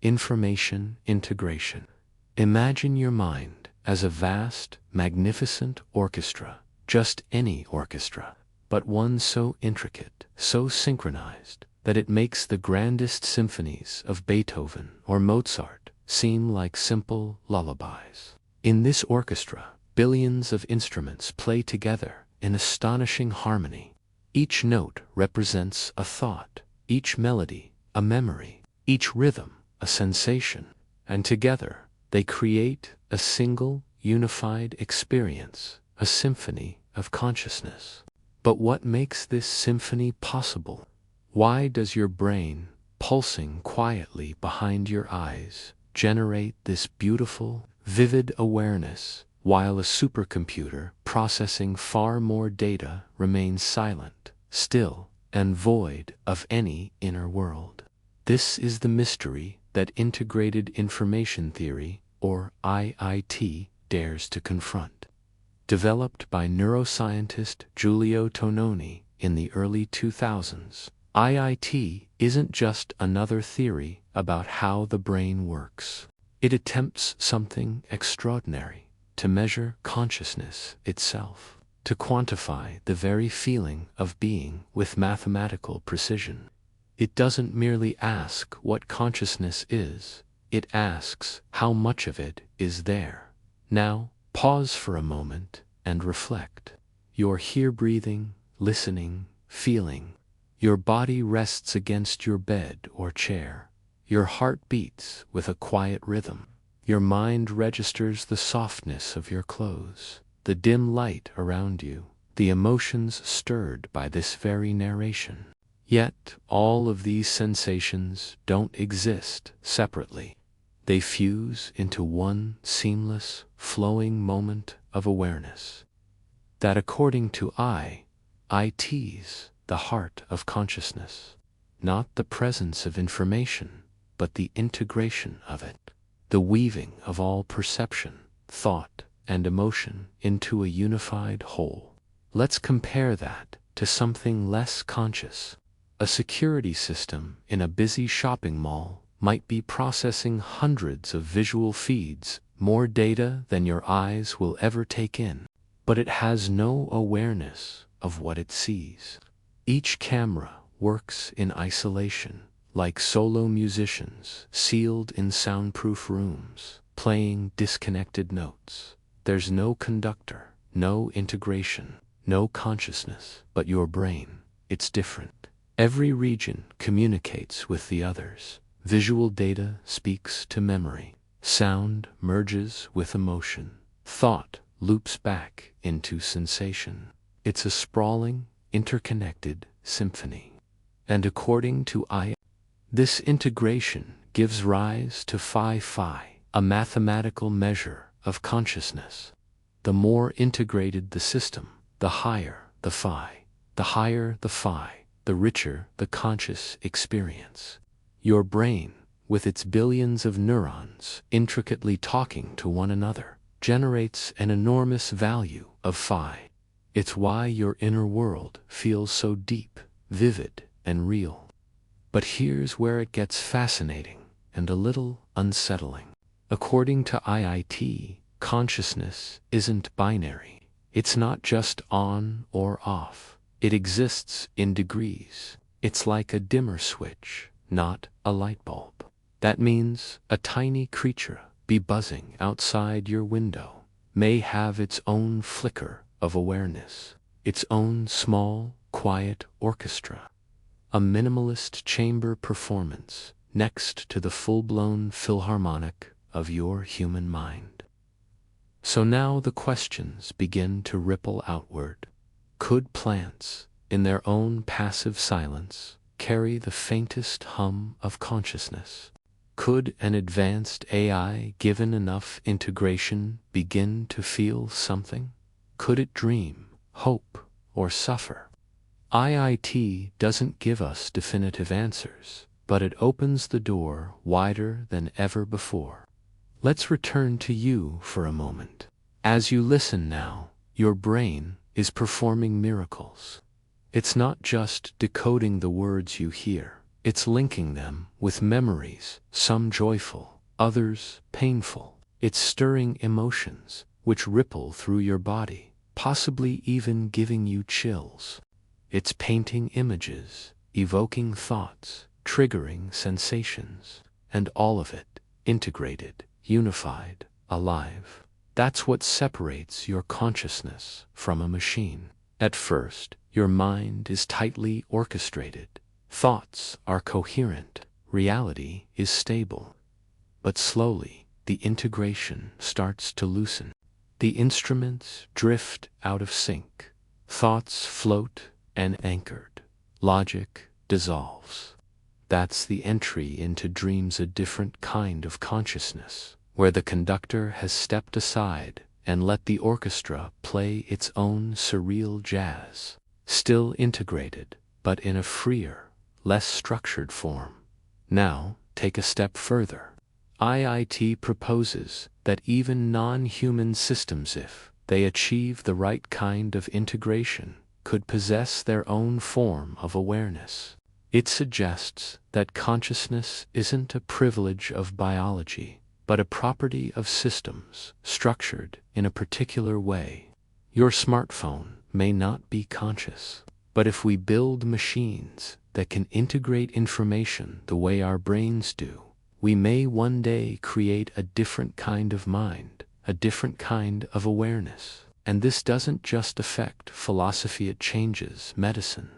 Information integration. Imagine your mind as a vast, magnificent orchestra, just any orchestra, but one so intricate, so synchronized, that it makes the grandest symphonies of Beethoven or Mozart seem like simple lullabies. In this orchestra, billions of instruments play together in astonishing harmony. Each note represents a thought, each melody a memory, each rhythm a sensation, and together they create a single, unified experience, a symphony of consciousness. But what makes this symphony possible? Why does your brain, pulsing quietly behind your eyes, generate this beautiful, vivid awareness, while a supercomputer processing far more data remains silent, still, and void of any inner world? This is the mystery that integrated information theory, or IIT, dares to confront. Developed by neuroscientist Giulio Tononi in the early 2000s, IIT isn't just another theory about how the brain works. It attempts something extraordinary: to measure consciousness itself, to quantify the very feeling of being with mathematical precision. It doesn't merely ask what consciousness is, it asks how much of it is there. Now, pause for a moment and reflect. You're here breathing, listening, feeling. Your body rests against your bed or chair. Your heart beats with a quiet rhythm. Your mind registers the softness of your clothes, the dim light around you, the emotions stirred by this very narration. Yet, all of these sensations don't exist separately. They fuse into one seamless, flowing moment of awareness. That, according to IIT's, the heart of consciousness. Not the presence of information, but the integration of it. The weaving of all perception, thought, and emotion into a unified whole. Let's compare that to something less conscious. A security system in a busy shopping mall might be processing hundreds of visual feeds, more data than your eyes will ever take in, but it has no awareness of what it sees. Each camera works in isolation, like solo musicians sealed in soundproof rooms, playing disconnected notes. There's no conductor, no integration, no consciousness, but your brain, it's different. Every region communicates with the others. Visual data speaks to memory. Sound merges with emotion. Thought loops back into sensation. It's a sprawling, interconnected symphony. And according to this integration gives rise to phi, a mathematical measure of consciousness. The more integrated the system, the higher the phi. The higher the phi, the richer the conscious experience. Your brain, with its billions of neurons intricately talking to one another, generates an enormous value of phi. It's why your inner world feels so deep, vivid, and real. But here's where it gets fascinating and a little unsettling. According to IIT, consciousness isn't binary. It's not just on or off. It exists in degrees. It's like a dimmer switch, not a light bulb. That means a tiny creature be buzzing outside your window may have its own flicker of awareness, its own small, quiet orchestra. A minimalist chamber performance next to the full-blown philharmonic of your human mind. So now the questions begin to ripple outward. Could plants, in their own passive silence, carry the faintest hum of consciousness? Could an advanced AI, given enough integration, begin to feel something? Could it dream, hope, or suffer? IIT doesn't give us definitive answers, but it opens the door wider than ever before. Let's return to you for a moment. As you listen now, your brain is performing miracles. It's not just decoding the words you hear, It's linking them with memories, some joyful, others painful. It's stirring emotions, which ripple through your body, possibly even giving you chills. It's painting images, evoking thoughts, triggering sensations, and all of it, integrated, unified, alive. That's what separates your consciousness from a machine. At first, your mind is tightly orchestrated. Thoughts are coherent. Reality is stable. But slowly, the integration starts to loosen. The instruments drift out of sync. Thoughts float and anchored. Logic dissolves. That's the entry into dreams, a different kind of consciousness, where the conductor has stepped aside and let the orchestra play its own surreal jazz, still integrated, but in a freer, less structured form. Now, take a step further. IIT proposes that even non-human systems, if they achieve the right kind of integration, could possess their own form of awareness. It suggests that consciousness isn't a privilege of biology, but a property of systems structured in a particular way. Your smartphone may not be conscious, but if we build machines that can integrate information the way our brains do, we may one day create a different kind of mind, a different kind of awareness. And this doesn't just affect philosophy, it changes medicine.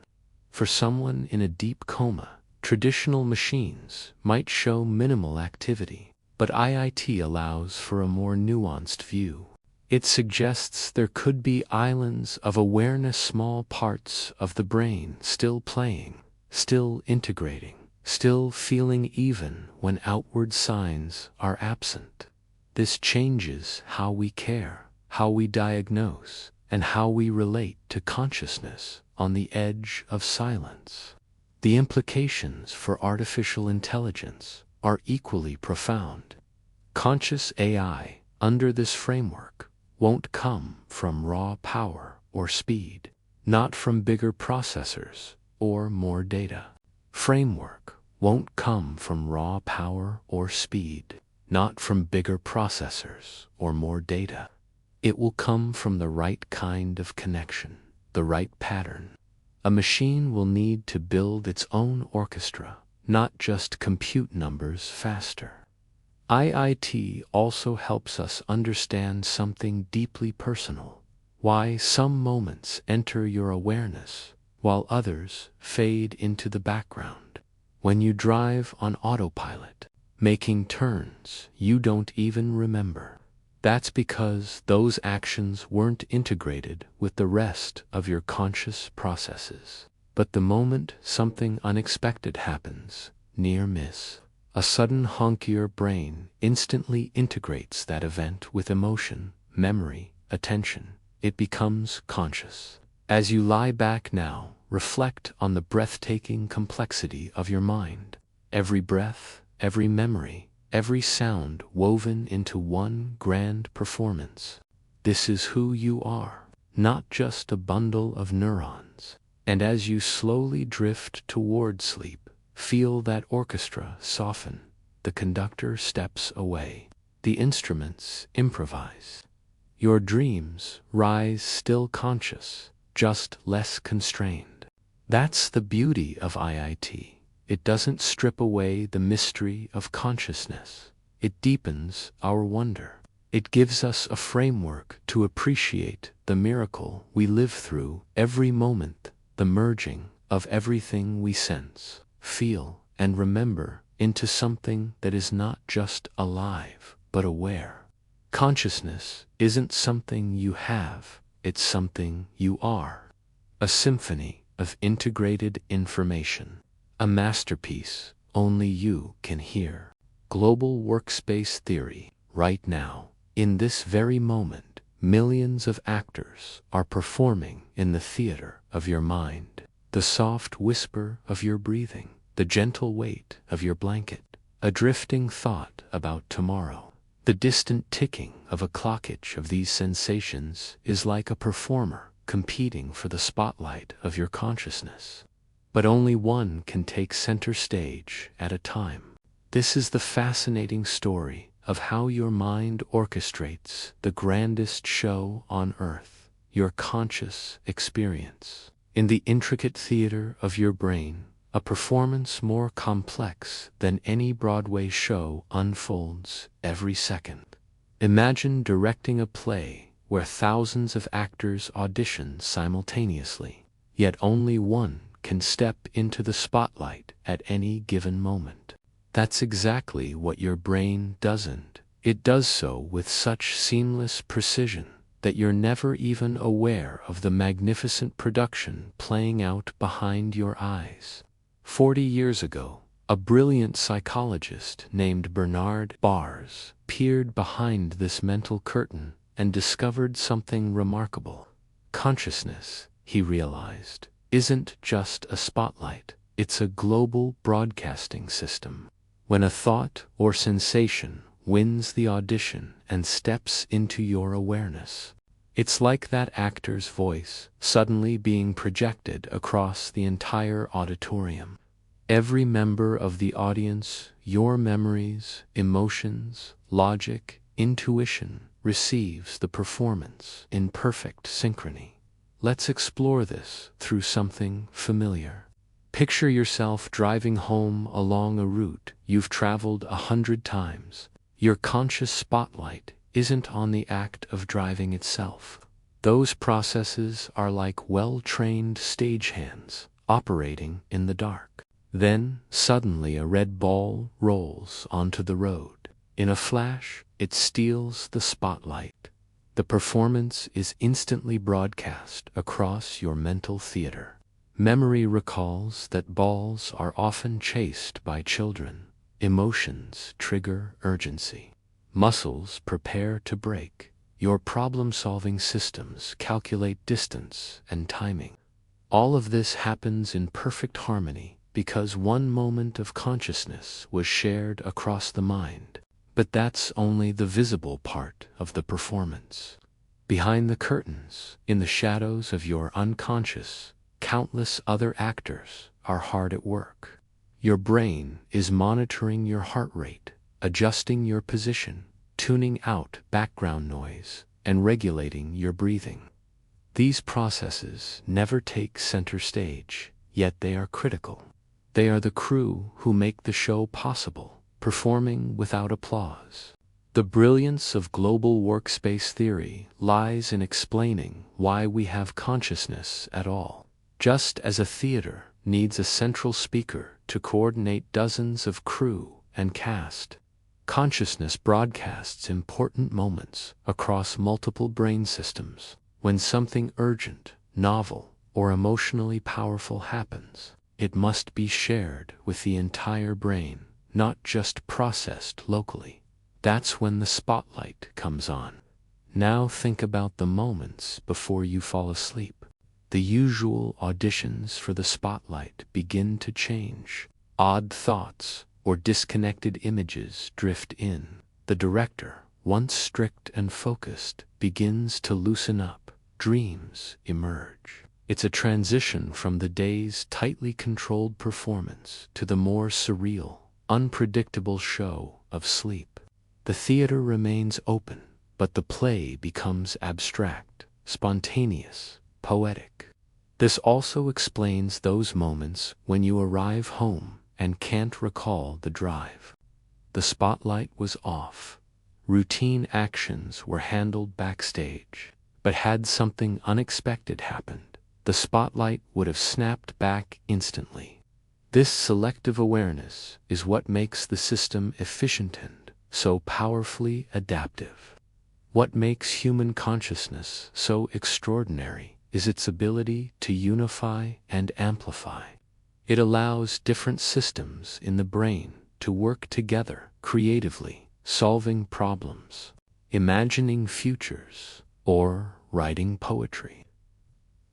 For someone in a deep coma, traditional machines might show minimal activity, but IIT allows for a more nuanced view. It suggests there could be islands of awareness, small parts of the brain still playing, still integrating, still feeling even when outward signs are absent. This changes how we care, how we diagnose, and how we relate to consciousness on the edge of silence. The implications for artificial intelligence are equally profound. Conscious AI, under this framework, won't come from raw power or speed, not from bigger processors or more data. Framework won't come from raw power or speed, not from bigger processors or more data. It will come from the right kind of connection, the right pattern. A machine will need to build its own orchestra, not just compute numbers faster. IIT also helps us understand something deeply personal: why some moments enter your awareness while others fade into the background. When you drive on autopilot, making turns you don't even remember, that's because those actions weren't integrated with the rest of your conscious processes. But the moment something unexpected happens, near miss, a sudden honk, your brain instantly integrates that event with emotion, memory, attention. It becomes conscious. As you lie back now, reflect on the breathtaking complexity of your mind. Every breath, every memory, every sound woven into one grand performance. This is who you are, not just a bundle of neurons. And as you slowly drift toward sleep, feel that orchestra soften. The conductor steps away. The instruments improvise. Your dreams rise still conscious, just less constrained. That's the beauty of IIT. It doesn't strip away the mystery of consciousness. It deepens our wonder. It gives us a framework to appreciate the miracle we live through every moment, the merging of everything we sense, feel, and remember into something that is not just alive, but aware. Consciousness isn't something you have, it's something you are. A symphony of integrated information. A masterpiece only you can hear. Global workspace theory. Right now, in this very moment, millions of actors are performing in the theater of your mind. The soft whisper of your breathing, the gentle weight of your blanket, a drifting thought about tomorrow. The distant ticking of a clock. Each of these sensations is like a performer competing for the spotlight of your consciousness. but only one can take center stage at a time. This is the fascinating story of how your mind orchestrates the grandest show on earth, your conscious experience. In the intricate theater of your brain, a performance more complex than any Broadway show unfolds every second. Imagine directing a play where thousands of actors audition simultaneously, yet only one can step into the spotlight at any given moment. That's exactly what your brain doesn't. It does so with such seamless precision that you're never even aware of the magnificent production playing out behind your eyes. 40 years ago, a brilliant psychologist named Bernard Bars peered behind this mental curtain and discovered something remarkable. Consciousness, he realized, isn't just a spotlight, it's a global broadcasting system. When a thought or sensation wins the audition and steps into your awareness, it's like that actor's voice suddenly being projected across the entire auditorium. Every member of the audience, your memories, emotions, logic, intuition, receives the performance in perfect synchrony. Let's explore this through something familiar. Picture yourself driving home along a route you've traveled 100 times. Your conscious spotlight isn't on the act of driving itself. Those processes are like well-trained stagehands operating in the dark. Then, suddenly a red ball rolls onto the road. In a flash, it steals the spotlight. The performance is instantly broadcast across your mental theater. Memory recalls that balls are often chased by children. Emotions trigger urgency. Muscles prepare to brake. Your problem-solving systems calculate distance and timing. All of this happens in perfect harmony because one moment of consciousness was shared across the mind. But that's only the visible part of the performance. Behind the curtains, in the shadows of your unconscious, countless other actors are hard at work. Your brain is monitoring your heart rate, adjusting your position, tuning out background noise, and regulating your breathing. These processes never take center stage, yet they are critical. They are the crew who make the show possible, performing without applause. The brilliance of global workspace theory lies in explaining why we have consciousness at all. Just as a theater needs a central speaker to coordinate dozens of crew and cast, consciousness broadcasts important moments across multiple brain systems. When something urgent, novel, or emotionally powerful happens, it must be shared with the entire brain, not just processed locally. That's when the spotlight comes on. Now think about the moments before you fall asleep. The usual auditions for the spotlight begin to change. Odd thoughts or disconnected images drift in. The director, once strict and focused, begins to loosen up. Dreams emerge. It's a transition from the day's tightly controlled performance to the more surreal, unpredictable show of sleep. The theater remains open, but the play becomes abstract, spontaneous, poetic. This also explains those moments when you arrive home and can't recall the drive. The spotlight was off. Routine actions were handled backstage. But had something unexpected happened, the spotlight would have snapped back instantly. This selective awareness is what makes the system efficient and so powerfully adaptive. What makes human consciousness so extraordinary is its ability to unify and amplify. It allows different systems in the brain to work together creatively, solving problems, imagining futures, or writing poetry.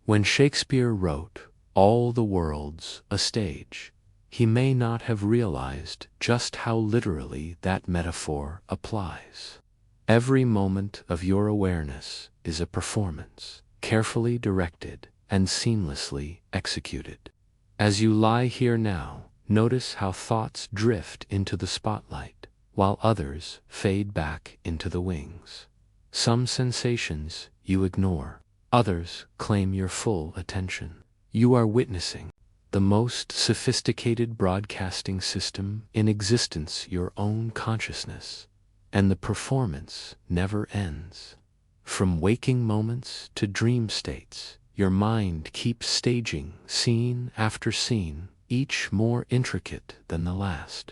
When Shakespeare wrote, "All the world's a stage," he may not have realized just how literally that metaphor applies. Every moment of your awareness is a performance, carefully directed and seamlessly executed. As you lie here now, notice how thoughts drift into the spotlight, while others fade back into the wings. Some sensations you ignore, others claim your full attention. You are witnessing the most sophisticated broadcasting system in existence, your own consciousness, and the performance never ends. From waking moments to dream states, your mind keeps staging scene after scene, each more intricate than the last.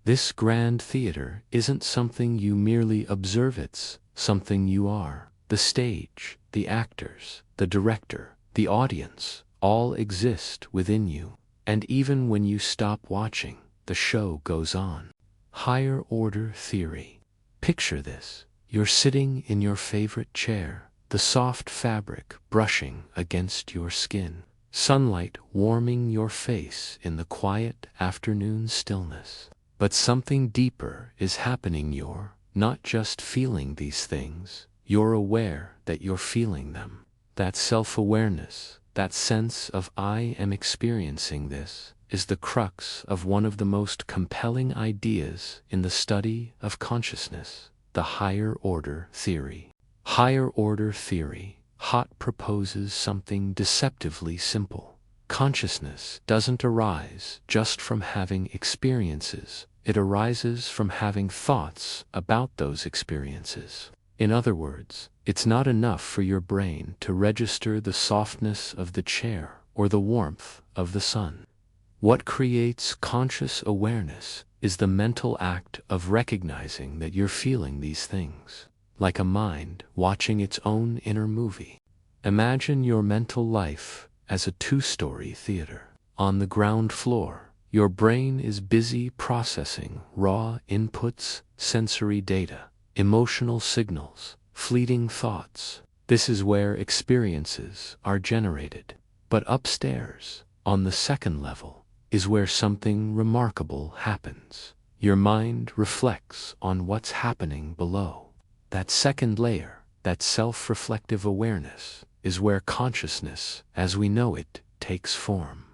This grand theater isn't something you merely observe, it's something you are. The stage, the actors, the director, the audience, all exist within you. And even when you stop watching, the show goes on. Higher order theory. Picture this. You're sitting in your favorite chair, the soft fabric brushing against your skin, sunlight warming your face in the quiet afternoon stillness. But something deeper is happening. You're not just feeling these things, you're aware that you're feeling them. That self-awareness, that sense of I am experiencing this, is the crux of one of the most compelling ideas in the study of consciousness, the higher order theory. Higher order theory, HOT, proposes something deceptively simple. Consciousness doesn't arise just from having experiences, it arises from having thoughts about those experiences. In other words, it's not enough for your brain to register the softness of the chair or the warmth of the sun. What creates conscious awareness is the mental act of recognizing that you're feeling these things, like a mind watching its own inner movie. Imagine your mental life as a two-story theater. On the ground floor, your brain is busy processing raw inputs, sensory data, emotional signals, fleeting thoughts. This is where experiences are generated. But upstairs, on the second level, is where something remarkable happens. Your mind reflects on what's happening below. That second layer, that self-reflective awareness, is where consciousness, as we know it, takes form.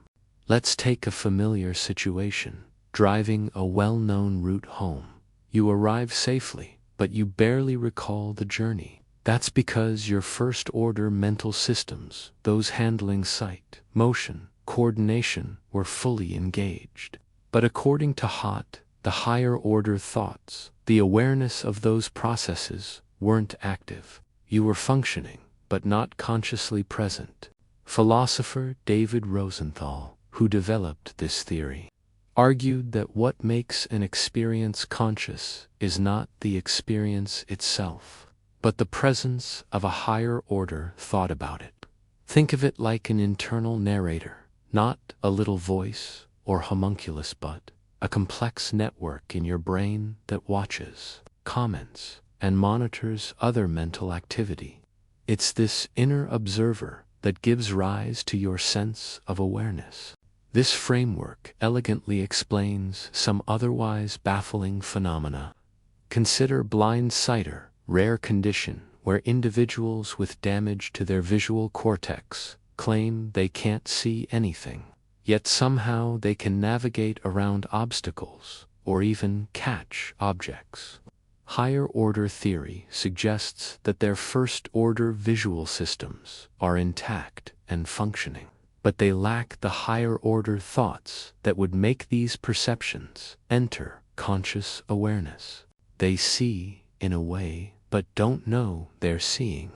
Let's take a familiar situation. Driving a well-known route home. You arrive safely, but you barely recall the journey. That's because your first-order mental systems, those handling sight, motion, coordination, were fully engaged. But according to HOT, the higher-order thoughts, the awareness of those processes weren't active. You were functioning, but not consciously present. Philosopher David Rosenthal, who developed this theory, argued that what makes an experience conscious is not the experience itself, but the presence of a higher-order thought about it. Think of it like an internal narrator, not a little voice or homunculus, but a complex network in your brain that watches, comments, and monitors other mental activity. It's this inner observer that gives rise to your sense of awareness. This framework elegantly explains some otherwise baffling phenomena. Consider blind sighter, rare condition where individuals with damage to their visual cortex claim they can't see anything, yet somehow they can navigate around obstacles or even catch objects. Higher order theory suggests that their first-order visual systems are intact and functioning, but they lack the higher-order thoughts that would make these perceptions enter conscious awareness. They see, in a way, but don't know they're seeing.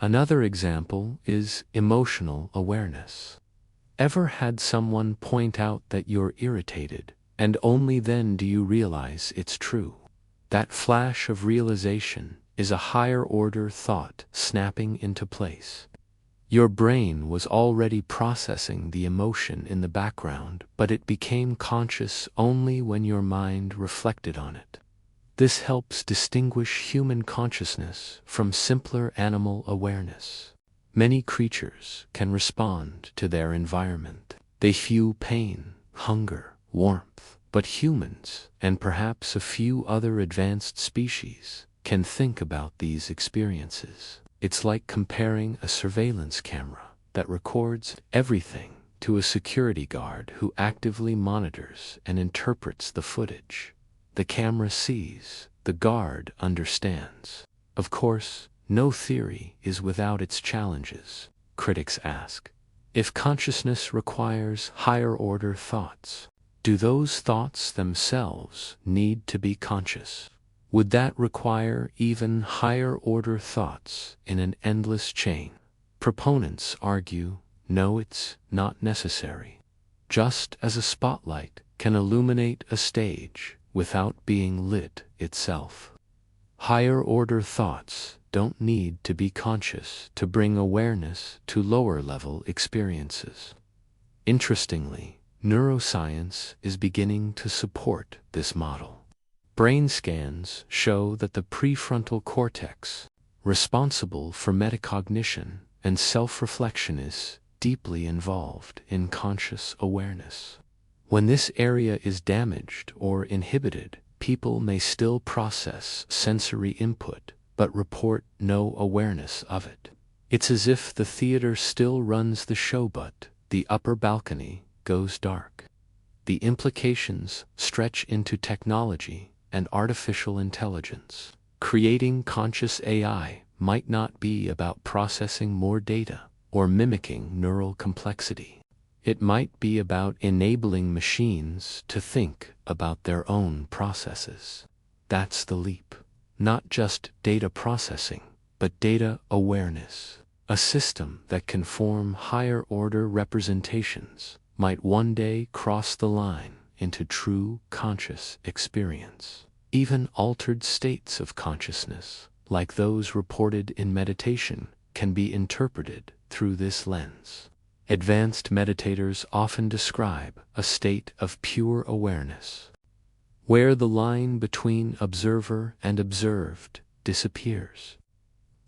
Another example is emotional awareness. Ever had someone point out that you're irritated, and only then do you realize it's true? That flash of realization is a higher-order thought snapping into place. Your brain was already processing the emotion in the background, but it became conscious only when your mind reflected on it. This helps distinguish human consciousness from simpler animal awareness. Many creatures can respond to their environment. They feel pain, hunger, warmth, but humans, and perhaps a few other advanced species, can think about these experiences. It's like comparing a surveillance camera that records everything to a security guard who actively monitors and interprets the footage. The camera sees, the guard understands. Of course, no theory is without its challenges. Critics ask, if consciousness requires higher-order thoughts, do those thoughts themselves need to be conscious? Would that require even higher-order thoughts in an endless chain? Proponents argue, no, it's not necessary. Just as a spotlight can illuminate a stage without being lit itself. Higher-order thoughts don't need to be conscious to bring awareness to lower-level experiences. Interestingly, neuroscience is beginning to support this model. Brain scans show that the prefrontal cortex, responsible for metacognition and self-reflection, is deeply involved in conscious awareness. When this area is damaged or inhibited, people may still process sensory input, but report no awareness of it. It's as if the theater still runs the show, but the upper balcony goes dark. The implications stretch into technology and artificial intelligence. Creating conscious AI might not be about processing more data or mimicking neural complexity. It might be about enabling machines to think about their own processes. That's the leap. Not just data processing, but data awareness. A system that can form higher-order representations might one day cross the line into true conscious experience. Even altered states of consciousness, like those reported in meditation, can be interpreted through this lens. Advanced meditators often describe a state of pure awareness, where the line between observer and observed disappears.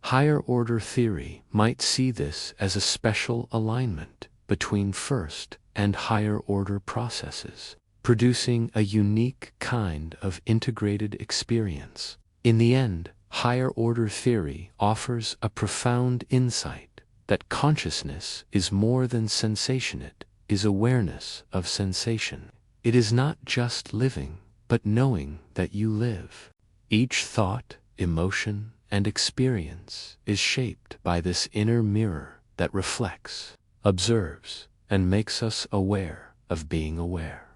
Higher-order theory might see this as a special alignment between first and higher-order processes, producing a unique kind of integrated experience. In the end, higher-order theory offers a profound insight that consciousness is more than sensation. It is awareness of sensation. It is not just living, but knowing that you live. Each thought, emotion, and experience is shaped by this inner mirror that reflects, observes, and makes us aware of being aware.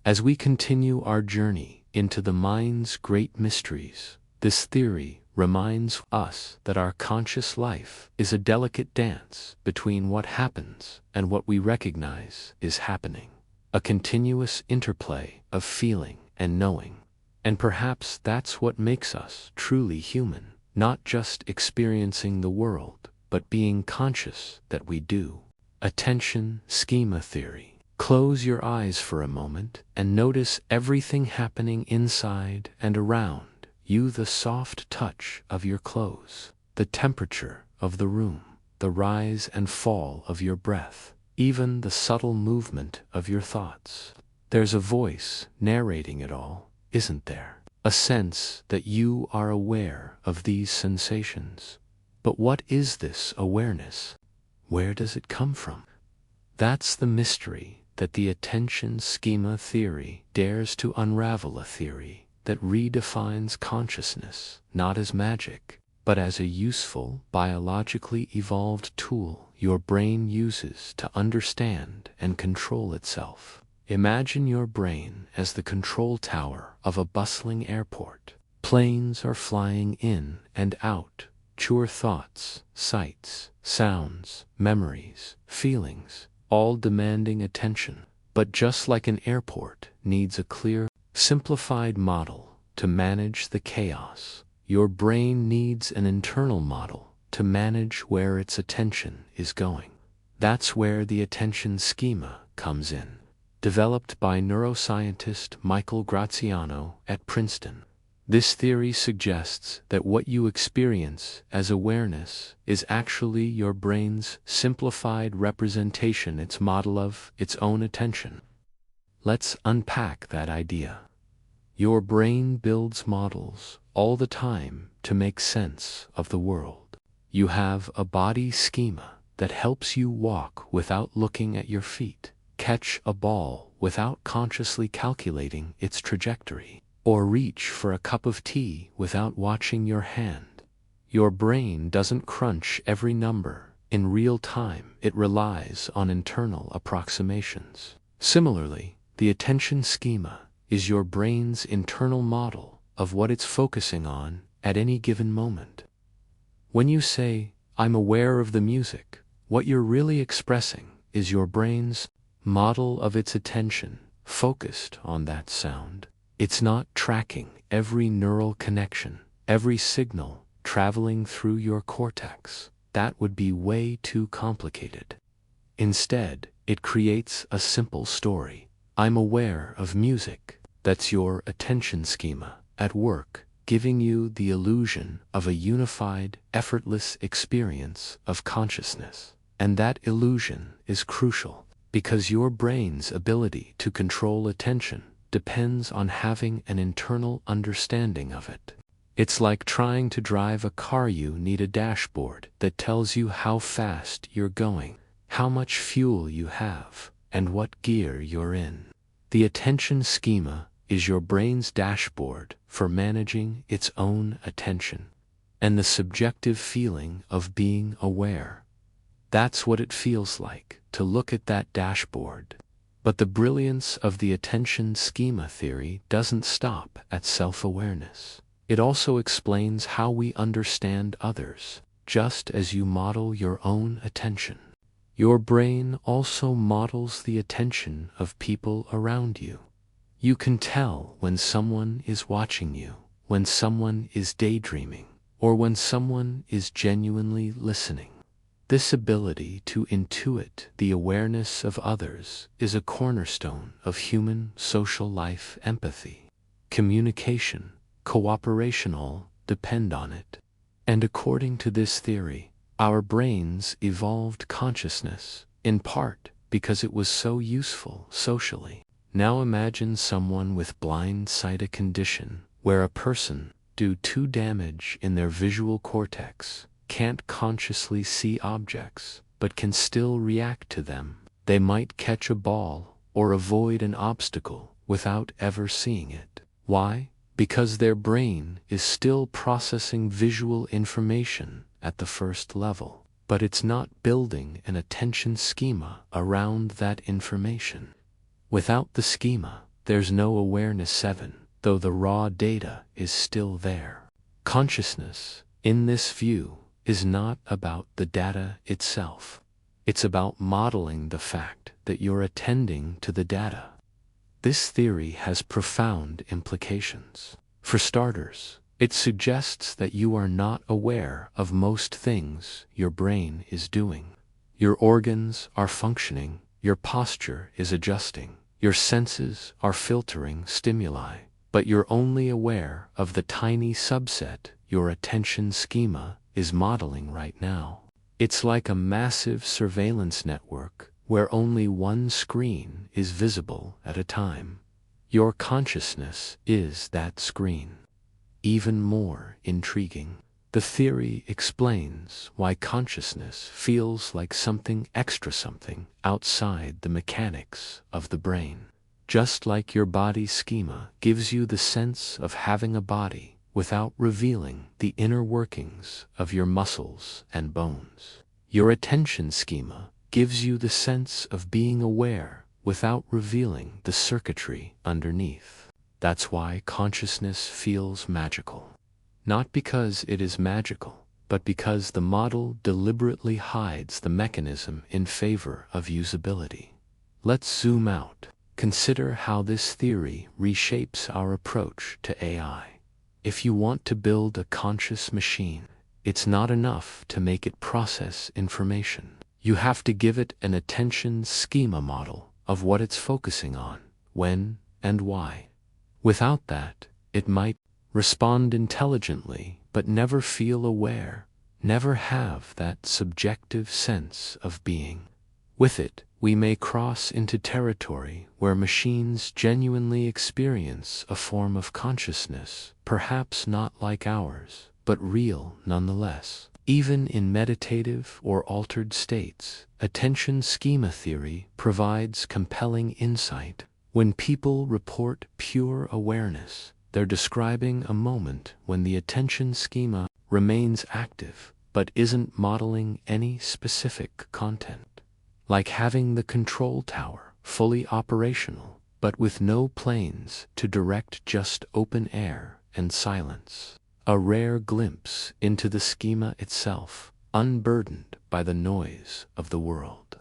As we continue our journey into the mind's great mysteries, this theory reminds us that our conscious life is a delicate dance between what happens and what we recognize is happening, a continuous interplay of feeling and knowing. And perhaps that's what makes us truly human, not just experiencing the world, but being conscious that we do. Attention schema theory. Close your eyes for a moment and notice everything happening inside and around you: the soft touch of your clothes, the temperature of the room, the rise and fall of your breath, even the subtle movement of your thoughts. There's a voice narrating it all, isn't there? A sense that you are aware of these sensations. But what is this awareness? Where does it come from? That's the mystery that the attention schema theory dares to unravel, a theory that redefines consciousness not as magic, but as a useful, biologically evolved tool your brain uses to understand and control itself. Imagine your brain as the control tower of a bustling airport. Planes are flying in and out, your thoughts, sights, sounds, memories, feelings, all demanding attention. But just like an airport needs a clear, simplified model to manage the chaos, your brain needs an internal model to manage where its attention is going. That's where the attention schema comes in. Developed by neuroscientist Michael Graziano at Princeton, this theory suggests that what you experience as awareness is actually your brain's simplified representation, its model of its own attention. Let's unpack that idea. Your brain builds models all the time to make sense of the world. You have a body schema that helps you walk without looking at your feet, catch a ball without consciously calculating its trajectory, or reach for a cup of tea without watching your hand. Your brain doesn't crunch every number in real time. It relies on internal approximations. Similarly, the attention schema is your brain's internal model of what it's focusing on at any given moment. When you say, "I'm aware of the music," what you're really expressing is your brain's model of its attention focused on that sound. It's not tracking every neural connection, every signal traveling through your cortex. That would be way too complicated. Instead, it creates a simple story. I'm aware of music. That's your attention schema at work, giving you the illusion of a unified, effortless experience of consciousness. And that illusion is crucial, because your brain's ability to control attention depends on having an internal understanding of it. It's like trying to drive a car. You need a dashboard that tells you how fast you're going, how much fuel you have, and what gear you're in. The attention schema is your brain's dashboard for managing its own attention, and the subjective feeling of being aware. That's what it feels like to look at that dashboard. But the brilliance of the attention schema theory doesn't stop at self-awareness. It also explains how we understand others, just as you model your own attention. Your brain also models the attention of people around you. You can tell when someone is watching you, when someone is daydreaming, or when someone is genuinely listening. This ability to intuit the awareness of others is a cornerstone of human social life. Empathy, communication, cooperation all depend on it. And according to this theory, our brains evolved consciousness, in part because it was so useful socially. Now imagine someone with blind sight, a condition where a person, due to damage in their visual cortex, can't consciously see objects, but can still react to them. They might catch a ball or avoid an obstacle without ever seeing it. Why? Because their brain is still processing visual information at the first level, but it's not building an attention schema around that information. Without the schema, there's no awareness. 7, though the raw data is still there. Consciousness, in this view, is not about the data itself. It's about modeling the fact that you're attending to the data. This theory has profound implications. For starters, it suggests that you are not aware of most things your brain is doing. Your organs are functioning, your posture is adjusting, your senses are filtering stimuli, but you're only aware of the tiny subset your attention schema is modeling right now. It's like a massive surveillance network where only one screen is visible at a time. Your consciousness is that screen. Even more intriguing, the theory explains why consciousness feels like something extra, something outside the mechanics of the brain. Just like your body schema gives you the sense of having a body without revealing the inner workings of your muscles and bones, your attention schema gives you the sense of being aware without revealing the circuitry underneath. That's why consciousness feels magical. Not because it is magical, but because the model deliberately hides the mechanism in favor of usability. Let's zoom out. Consider how this theory reshapes our approach to AI. If you want to build a conscious machine, it's not enough to make it process information. You have to give it an attention schema model of what it's focusing on, when, and why. Without that, it might respond intelligently but never feel aware, never have that subjective sense of being. With it, we may cross into territory where machines genuinely experience a form of consciousness, perhaps not like ours, but real nonetheless. Even in meditative or altered states, attention schema theory provides compelling insight. When people report pure awareness, they're describing a moment when the attention schema remains active but isn't modeling any specific content. Like having the control tower fully operational, but with no planes to direct, just open air and silence. A rare glimpse into the schema itself, unburdened by the noise of the world.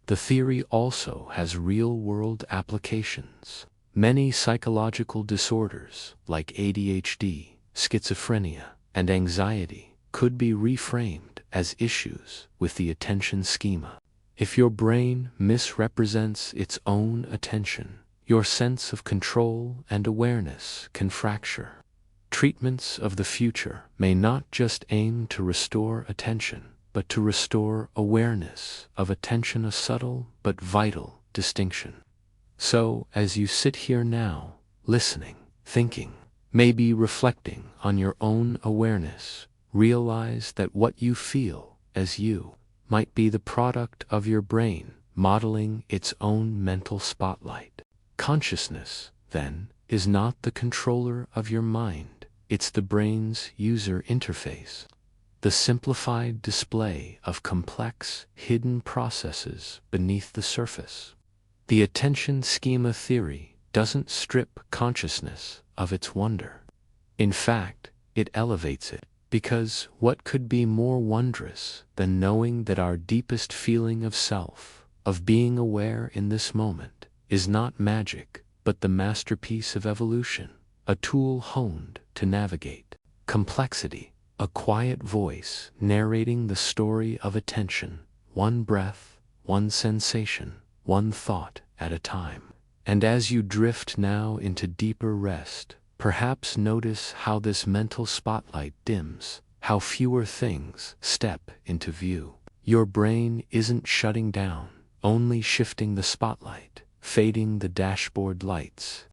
The theory also has real-world applications. Many psychological disorders like ADHD, schizophrenia, and anxiety could be reframed as issues with the attention schema. If your brain misrepresents its own attention, your sense of control and awareness can fracture. Treatments of the future may not just aim to restore attention, but to restore awareness of attention, a subtle but vital distinction. So, as you sit here now, listening, thinking, maybe reflecting on your own awareness, realize that what you feel as you might be the product of your brain modeling its own mental spotlight. Consciousness, then, is not the controller of your mind. It's the brain's user interface, the simplified display of complex, hidden processes beneath the surface. The attention schema theory doesn't strip consciousness of its wonder. In fact, it elevates it, because what could be more wondrous than knowing that our deepest feeling of self, of being aware in this moment, is not magic, but the masterpiece of evolution, a tool honed to navigate complexity, a quiet voice narrating the story of attention, one breath, one sensation, one thought at a time. And as you drift now into deeper rest, perhaps notice how this mental spotlight dims, how fewer things step into view. Your brain isn't shutting down, only shifting the spotlight, fading the dashboard lights,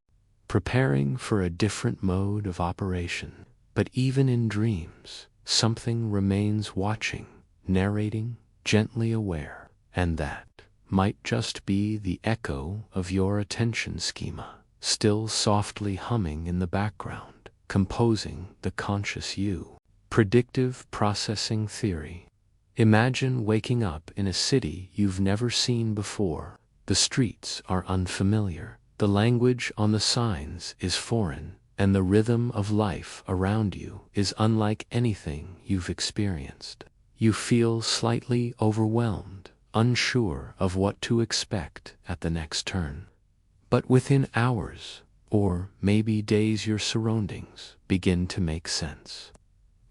preparing for a different mode of operation. But even in dreams, something remains watching, narrating, gently aware, and that might just be the echo of your attention schema, still softly humming in the background, composing the conscious you. Predictive processing theory. Imagine waking up in a city you've never seen before. The streets are unfamiliar, the language on the signs is foreign, and the rhythm of life around you is unlike anything you've experienced. You feel slightly overwhelmed, unsure of what to expect at the next turn. But within hours, or maybe days, your surroundings begin to make sense.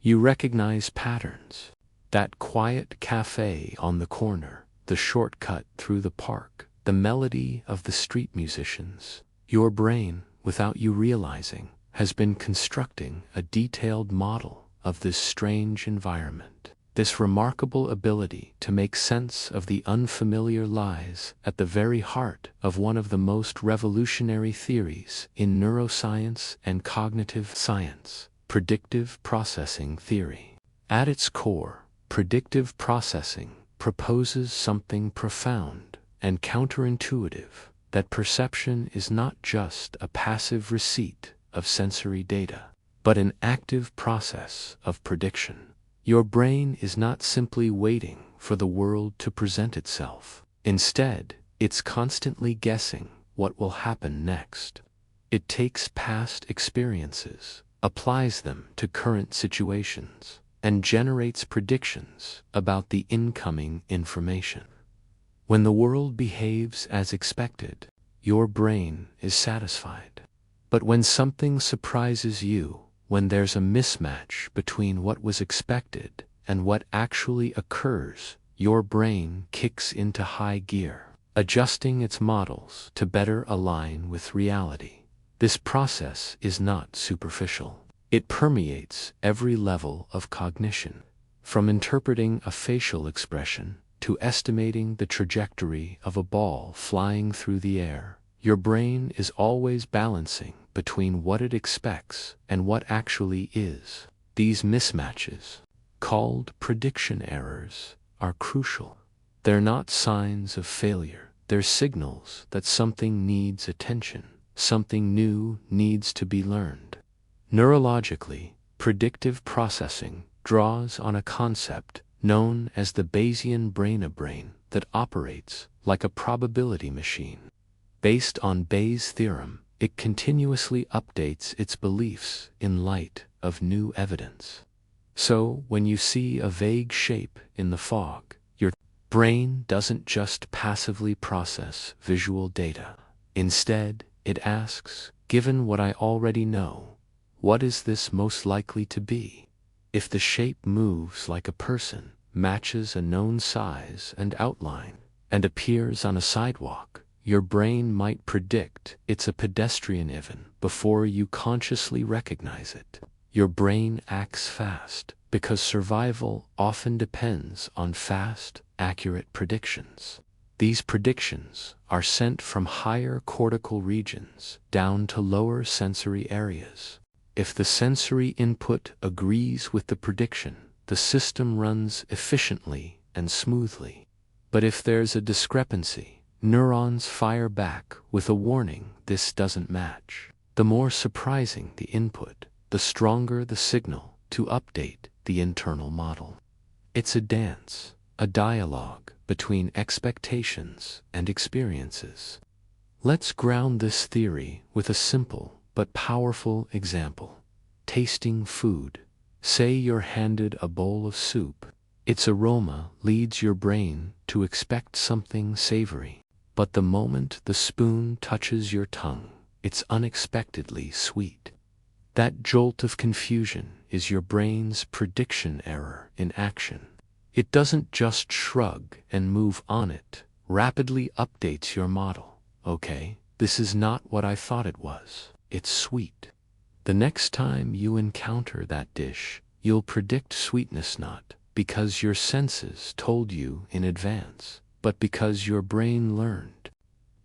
You recognize patterns. That quiet cafe on the corner, the shortcut through the park, the melody of the street musicians. Your brain, without you realizing, has been constructing a detailed model of this strange environment. This remarkable ability to make sense of the unfamiliar lies at the very heart of one of the most revolutionary theories in neuroscience and cognitive science, predictive processing theory. At its core, predictive processing proposes something profound and counterintuitive, that perception is not just a passive receipt of sensory data, but an active process of prediction. Your brain is not simply waiting for the world to present itself. Instead, it's constantly guessing what will happen next. It takes past experiences, applies them to current situations, and generates predictions about the incoming information. When the world behaves as expected, your brain is satisfied. But when something surprises you, when there's a mismatch between what was expected and what actually occurs, your brain kicks into high gear, adjusting its models to better align with reality. This process is not superficial. It permeates every level of cognition, from interpreting a facial expression to estimating the trajectory of a ball flying through the air. Your brain is always balancing between what it expects and what actually is. These mismatches, called prediction errors, are crucial. They're not signs of failure, they're signals that something needs attention, something new needs to be learned. Neurologically, predictive processing draws on a concept known as the Bayesian brain that operates like a probability machine. Based on Bayes' theorem, it continuously updates its beliefs in light of new evidence. So, when you see a vague shape in the fog, your brain doesn't just passively process visual data. Instead, it asks, given what I already know, what is this most likely to be? If the shape moves like a person, matches a known size and outline, and appears on a sidewalk, your brain might predict it's a pedestrian even before you consciously recognize it. Your brain acts fast because survival often depends on fast, accurate predictions. These predictions are sent from higher cortical regions down to lower sensory areas. If the sensory input agrees with the prediction, the system runs efficiently and smoothly. But if there's a discrepancy, neurons fire back with a warning this doesn't match. The more surprising the input, the stronger the signal to update the internal model. It's a dance, a dialogue between expectations and experiences. Let's ground this theory with a simple but powerful example. Tasting food. Say you're handed a bowl of soup. Its aroma leads your brain to expect something savory. But the moment the spoon touches your tongue, it's unexpectedly sweet. That jolt of confusion is your brain's prediction error in action. It doesn't just shrug and move on, it rapidly updates your model. Okay, this is not what I thought it was. It's sweet. The next time you encounter that dish, you'll predict sweetness not because your senses told you in advance, but because your brain learned.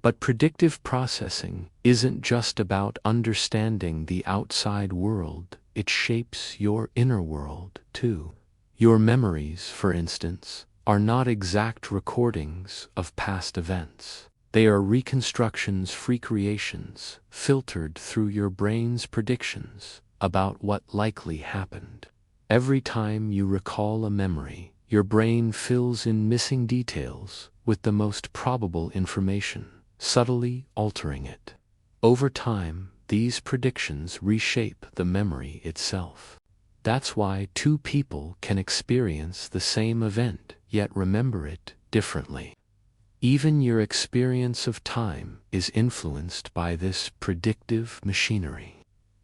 But predictive processing isn't just about understanding the outside world, it shapes your inner world too. Your memories, for instance, are not exact recordings of past events. They are reconstructions, free creations, filtered through your brain's predictions about what likely happened. Every time you recall a memory, your brain fills in missing details with the most probable information, subtly altering it. Over time, these predictions reshape the memory itself. That's why two people can experience the same event, yet remember it differently. Even your experience of time is influenced by this predictive machinery.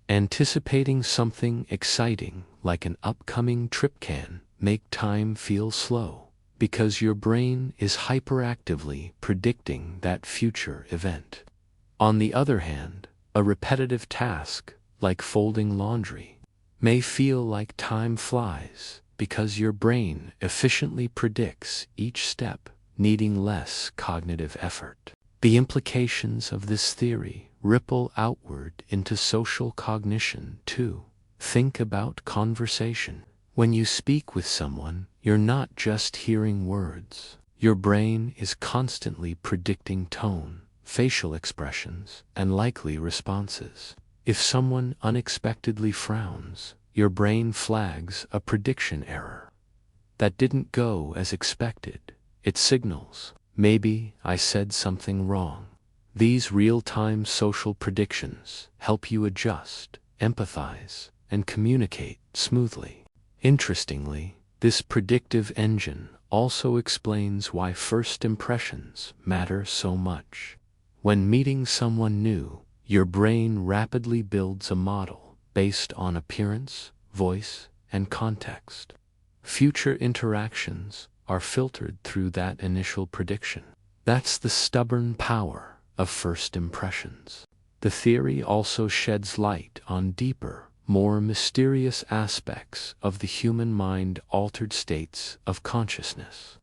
Anticipating something exciting, like an upcoming trip, can make time feel slow, because your brain is hyperactively predicting that future event. On the other hand, a repetitive task, like folding laundry, may feel like time flies, because your brain efficiently predicts each step, needing less cognitive effort. The implications of this theory ripple outward into social cognition too. Think about conversation. When you speak with someone, you're not just hearing words. Your brain is constantly predicting tone, facial expressions, and likely responses. If someone unexpectedly frowns, your brain flags a prediction error. That didn't go as expected. It signals, maybe I said something wrong. These real-time social predictions help you adjust, empathize, and communicate smoothly. Interestingly, this predictive engine also explains why first impressions matter so much. When meeting someone new, your brain rapidly builds a model based on appearance, voice, and context. Future interactions are filtered through that initial prediction. That's the stubborn power of first impressions. The theory also sheds light on deeper, more mysterious aspects of the human mind, altered states of consciousness.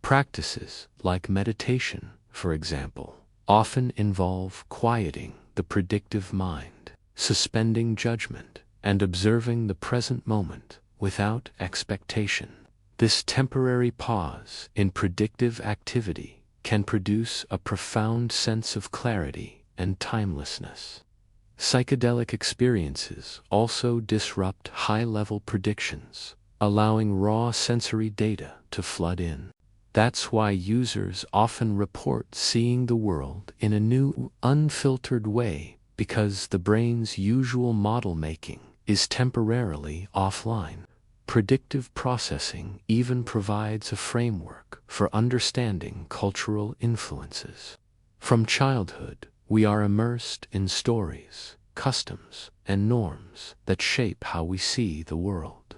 Practices like meditation, for example, often involve quieting the predictive mind, suspending judgment, and observing the present moment, without expectation. This temporary pause in predictive activity can produce a profound sense of clarity and timelessness. Psychedelic experiences also disrupt high-level predictions, allowing raw sensory data to flood in. That's why users often report seeing the world in a new, unfiltered way, because the brain's usual model-making is temporarily offline. Predictive processing even provides a framework for understanding cultural influences. From childhood, we are immersed in stories, customs, and norms that shape how we see the world.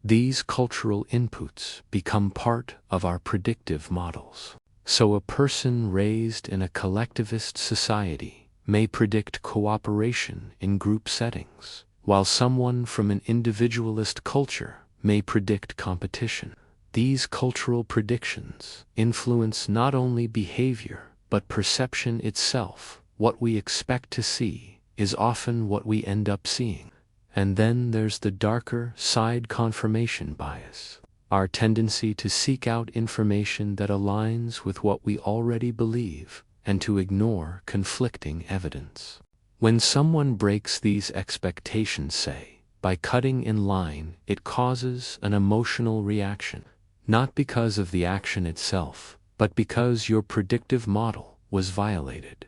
These cultural inputs become part of our predictive models. So a person raised in a collectivist society may predict cooperation in group settings, while someone from an individualist culture may predict competition. These cultural predictions influence not only behavior, but perception itself. What we expect to see is often what we end up seeing. And then there's the darker side, confirmation bias, our tendency to seek out information that aligns with what we already believe and to ignore conflicting evidence. When someone breaks these expectations, say, by cutting in line, it causes an emotional reaction, not because of the action itself, but because your predictive model was violated.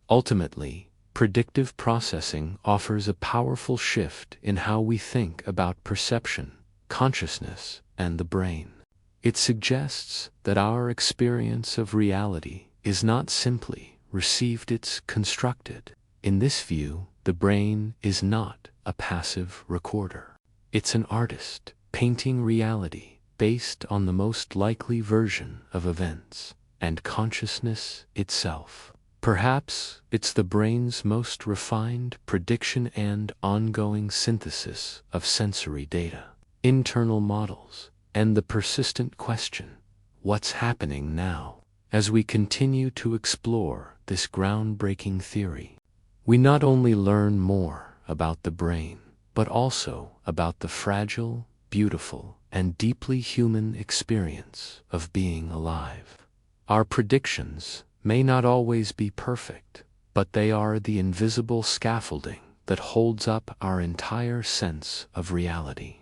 Ultimately, predictive processing offers a powerful shift in how we think about perception, consciousness, and the brain. It suggests that our experience of reality is not simply received, it's constructed. In this view, the brain is not a passive recorder. It's an artist, painting reality based on the most likely version of events and consciousness itself. Perhaps it's the brain's most refined prediction and ongoing synthesis of sensory data, internal models, and the persistent question, what's happening now? As we continue to explore this groundbreaking theory, we not only learn more about the brain, but also about the fragile, beautiful, and deeply human experience of being alive. Our predictions may not always be perfect, but they are the invisible scaffolding that holds up our entire sense of reality.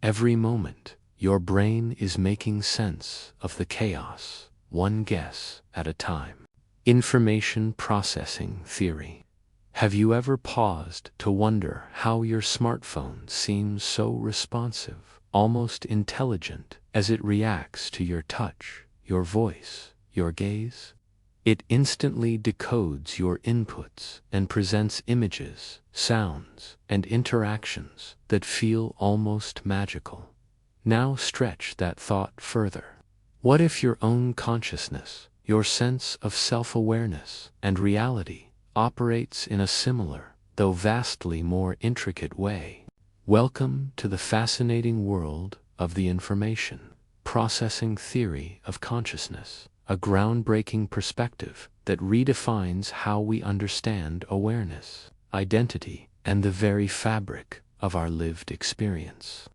Every moment, your brain is making sense of the chaos, one guess at a time. Information processing theory. Have you ever paused to wonder how your smartphone seems so responsive, almost intelligent, as it reacts to your touch, your voice, your gaze? It instantly decodes your inputs and presents images, sounds, and interactions that feel almost magical. Now stretch that thought further. What if your own consciousness, your sense of self-awareness and reality, operates in a similar, though vastly more intricate way? Welcome to the fascinating world of the information processing theory of consciousness, a groundbreaking perspective that redefines how we understand awareness, identity, and the very fabric of our lived experience.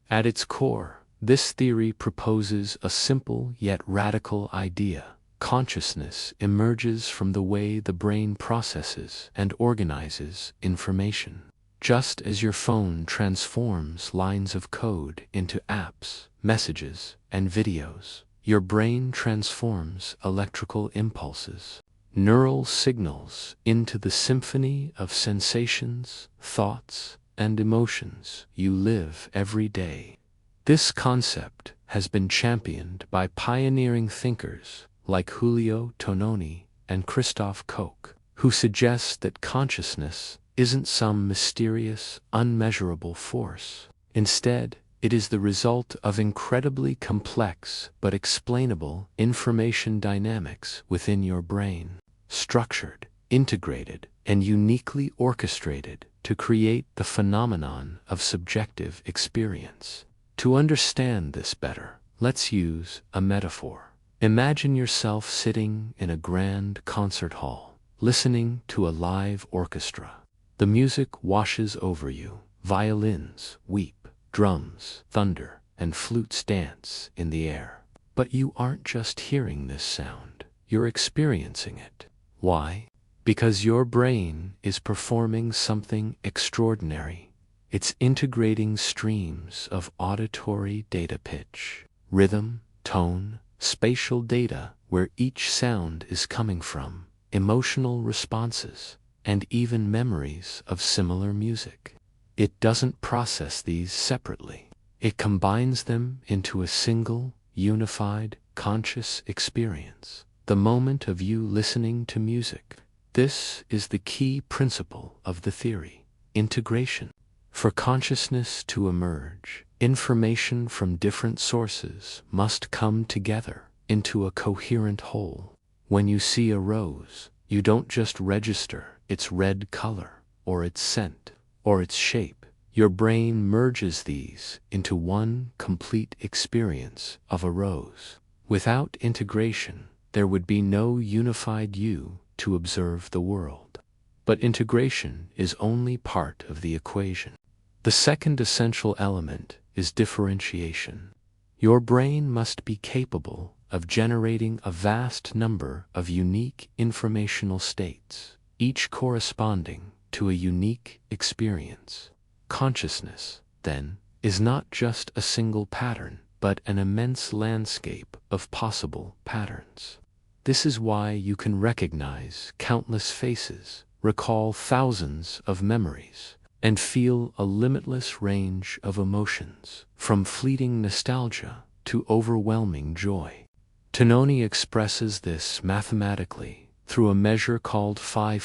At its core, this theory proposes a simple yet radical idea. Consciousness emerges from the way the brain processes and organizes information. Just as your phone transforms lines of code into apps, messages, and videos, your brain transforms electrical impulses, neural signals into the symphony of sensations, thoughts, and emotions you live every day. This concept has been championed by pioneering thinkers like Julio Tononi and Christoph Koch, who suggest that consciousness isn't some mysterious, unmeasurable force. Instead, it is the result of incredibly complex but explainable information dynamics within your brain, structured, integrated, and uniquely orchestrated to create the phenomenon of subjective experience. To understand this better, let's use a metaphor. Imagine yourself sitting in a grand concert hall, listening to a live orchestra. The music washes over you, violins weep, drums, thunder, and flutes dance in the air. But you aren't just hearing this sound, you're experiencing it. Why? Because your brain is performing something extraordinary. It's integrating streams of auditory data, pitch, rhythm, tone, spatial data, where each sound is coming from, emotional responses, and even memories of similar music. It doesn't process these separately. It combines them into a single, unified, conscious experience. The moment of you listening to music. This is the key principle of the theory: integration. For consciousness to emerge, information from different sources must come together into a coherent whole. When you see a rose, you don't just register its red color, or its scent, or its shape. Your brain merges these into one complete experience of a rose. Without integration, there would be no unified you to observe the world. But integration is only part of the equation. The second essential element is differentiation. Your brain must be capable of generating a vast number of unique informational states, each corresponding to a unique experience. Consciousness, then, is not just a single pattern, but an immense landscape of possible patterns. This is why you can recognize countless faces, recall thousands of memories, and feel a limitless range of emotions, from fleeting nostalgia to overwhelming joy. Tononi expresses this mathematically through a measure called phi,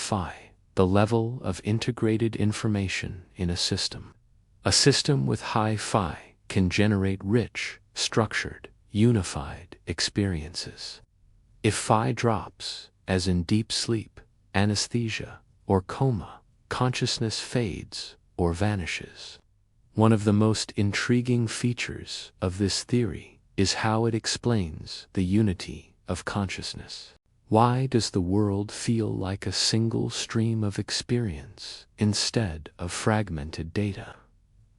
the level of integrated information in a system. A system with high phi can generate rich, structured, unified experiences. If phi drops, as in deep sleep, anesthesia, or coma, consciousness fades or vanishes. One of the most intriguing features of this theory is how it explains the unity of consciousness. Why does the world feel like a single stream of experience instead of fragmented data?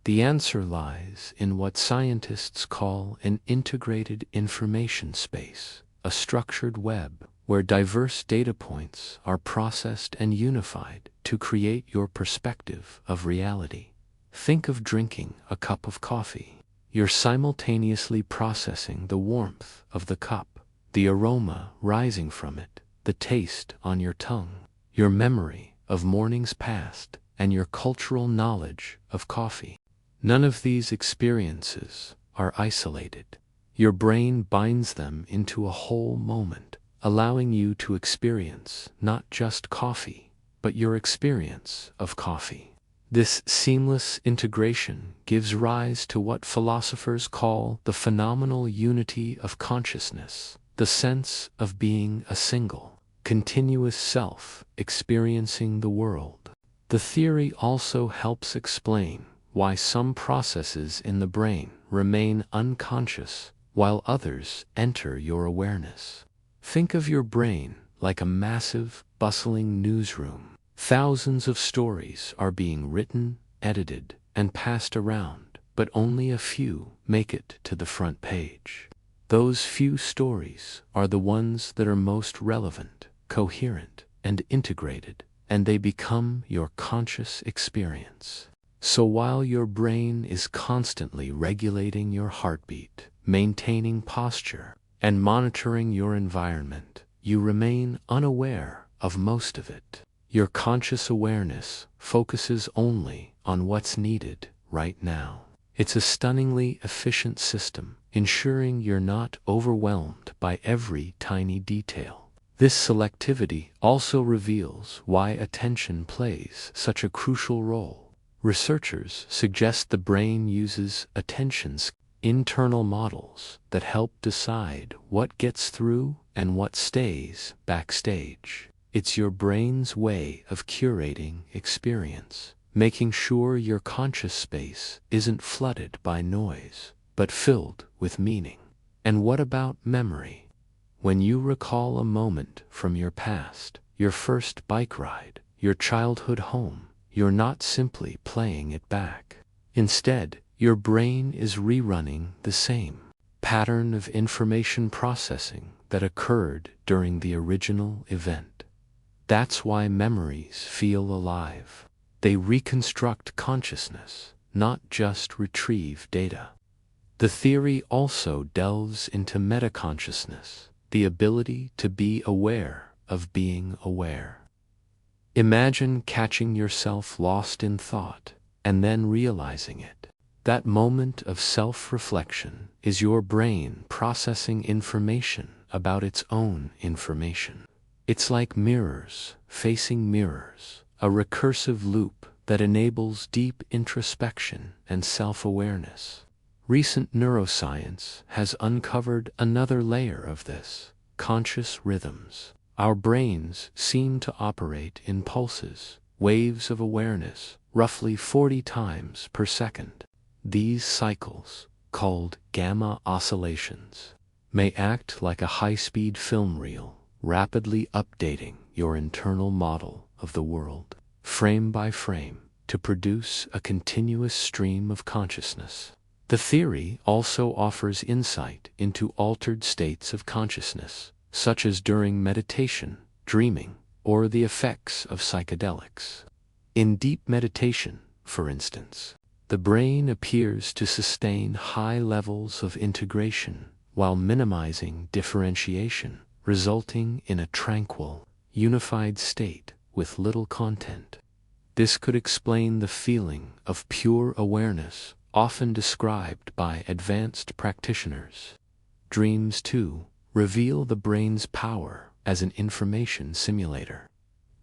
The answer lies in what scientists call an integrated information space, a structured web where diverse data points are processed and unified to create your perspective of reality. Think of drinking a cup of coffee. You're simultaneously processing the warmth of the cup, the aroma rising from it, the taste on your tongue, your memory of mornings past, and your cultural knowledge of coffee. None of these experiences are isolated. Your brain binds them into a whole moment, allowing you to experience not just coffee, but your experience of coffee. This seamless integration gives rise to what philosophers call the phenomenal unity of consciousness, the sense of being a single, continuous self experiencing the world. The theory also helps explain why some processes in the brain remain unconscious while others enter your awareness. Think of your brain like a massive, bustling newsroom. Thousands of stories are being written, edited, and passed around, but only a few make it to the front page. Those few stories are the ones that are most relevant, coherent, and integrated, and they become your conscious experience. So while your brain is constantly regulating your heartbeat, maintaining posture, and monitoring your environment, you remain unaware of most of it. Your conscious awareness focuses only on what's needed right now. It's a stunningly efficient system, ensuring you're not overwhelmed by every tiny detail. This selectivity also reveals why attention plays such a crucial role. Researchers suggest the brain uses attention's internal models that help decide what gets through and what stays backstage. It's your brain's way of curating experience, making sure your conscious space isn't flooded by noise, but filled with meaning. And what about memory? When you recall a moment from your past, your first bike ride, your childhood home, you're not simply playing it back. Instead, your brain is rerunning the same pattern of information processing that occurred during the original event. That's why memories feel alive. They reconstruct consciousness, not just retrieve data. The theory also delves into metaconsciousness, the ability to be aware of being aware. Imagine catching yourself lost in thought and then realizing it. That moment of self-reflection is your brain processing information about its own information. It's like mirrors facing mirrors, a recursive loop that enables deep introspection and self-awareness. Recent neuroscience has uncovered another layer of this: conscious rhythms. Our brains seem to operate in pulses, waves of awareness, roughly 40 times per second. These cycles, called gamma oscillations, may act like a high-speed film reel, rapidly updating your internal model of the world, frame by frame, to produce a continuous stream of consciousness. The theory also offers insight into altered states of consciousness, such as during meditation, dreaming, or the effects of psychedelics. In deep meditation, for instance, the brain appears to sustain high levels of integration while minimizing differentiation, resulting in a tranquil, unified state with little content. This could explain the feeling of pure awareness often described by advanced practitioners. Dreams, too, reveal the brain's power as an information simulator.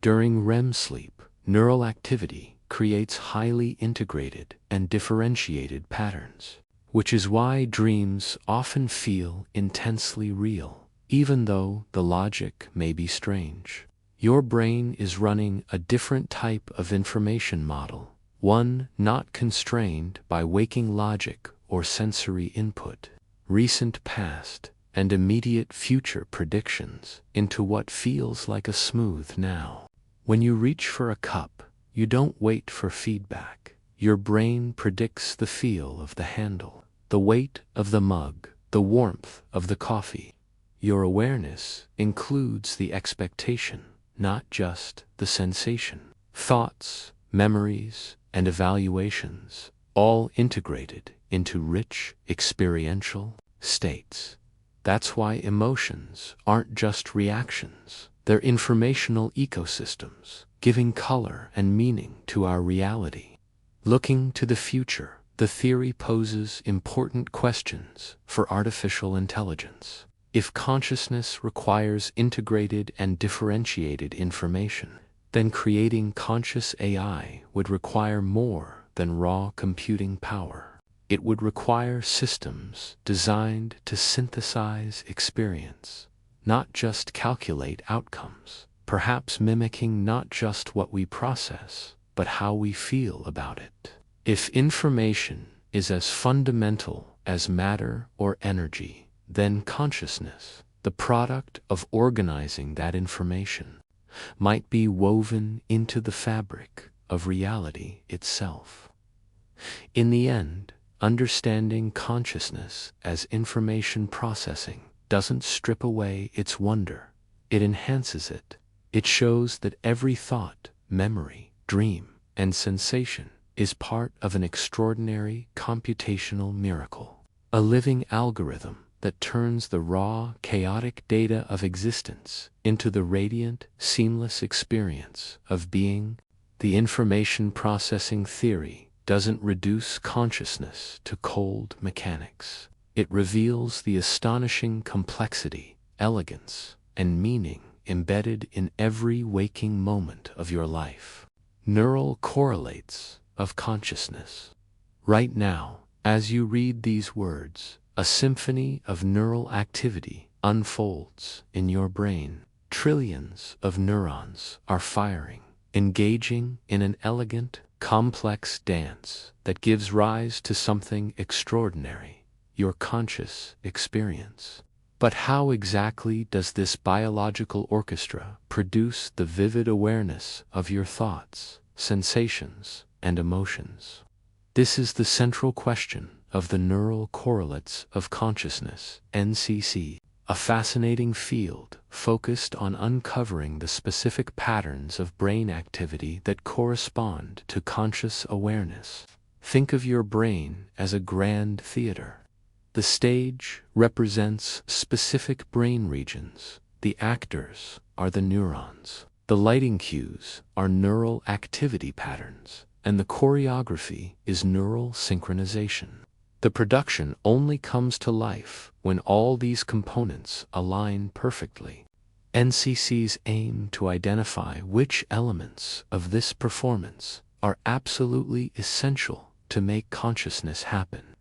During REM sleep, neural activity creates highly integrated and differentiated patterns, which is why dreams often feel intensely real, even though the logic may be strange. Your brain is running a different type of information model, one not constrained by waking logic or sensory input. Recent past and immediate future predictions into what feels like a smooth now. When you reach for a cup, you don't wait for feedback. Your brain predicts the feel of the handle, the weight of the mug, the warmth of the coffee. Your awareness includes the expectation, not just the sensation. Thoughts, memories, and evaluations, all integrated into rich, experiential states. That's why emotions aren't just reactions. They're informational ecosystems, giving color and meaning to our reality. Looking to the future, the theory poses important questions for artificial intelligence. If consciousness requires integrated and differentiated information, then creating conscious AI would require more than raw computing power. It would require systems designed to synthesize experience, not just calculate outcomes, perhaps mimicking not just what we process, but how we feel about it. If information is as fundamental as matter or energy, then consciousness, the product of organizing that information, might be woven into the fabric of reality itself. In the end, understanding consciousness as information processing doesn't strip away its wonder, it enhances it. It shows that every thought, memory, dream, and sensation is part of an extraordinary computational miracle, a living algorithm that turns the raw, chaotic data of existence into the radiant, seamless experience of being. The information processing theory doesn't reduce consciousness to cold mechanics. It reveals the astonishing complexity, elegance, and meaning embedded in every waking moment of your life. Neural correlates of consciousness. Right now, as you read these words, a symphony of neural activity unfolds in your brain. Trillions of neurons are firing, engaging in an elegant, complex dance that gives rise to something extraordinary, your conscious experience. But how exactly does this biological orchestra produce the vivid awareness of your thoughts, sensations, and emotions? This is the central question of the neural correlates of consciousness, NCC, a fascinating field focused on uncovering the specific patterns of brain activity that correspond to conscious awareness. Think of your brain as a grand theater. The stage represents specific brain regions. The actors are the neurons. The lighting cues are neural activity patterns, and the choreography is neural synchronization. The production only comes to life when all these components align perfectly. NCCs aim to identify which elements of this performance are absolutely essential to make consciousness happen.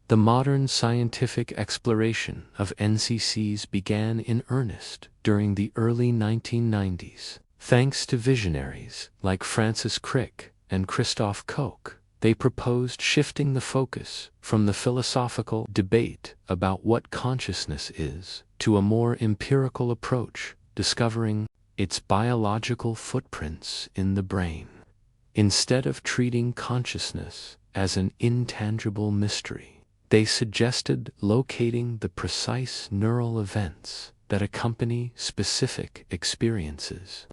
The modern scientific exploration of NCCs began in earnest during the early 1990s. Thanks to visionaries like Francis Crick and Christoph Koch, they proposed shifting the focus from the philosophical debate about what consciousness is to a more empirical approach, discovering its biological footprints in the brain. Instead of treating consciousness as an intangible mystery, they suggested locating the precise neural events that accompany specific experiences.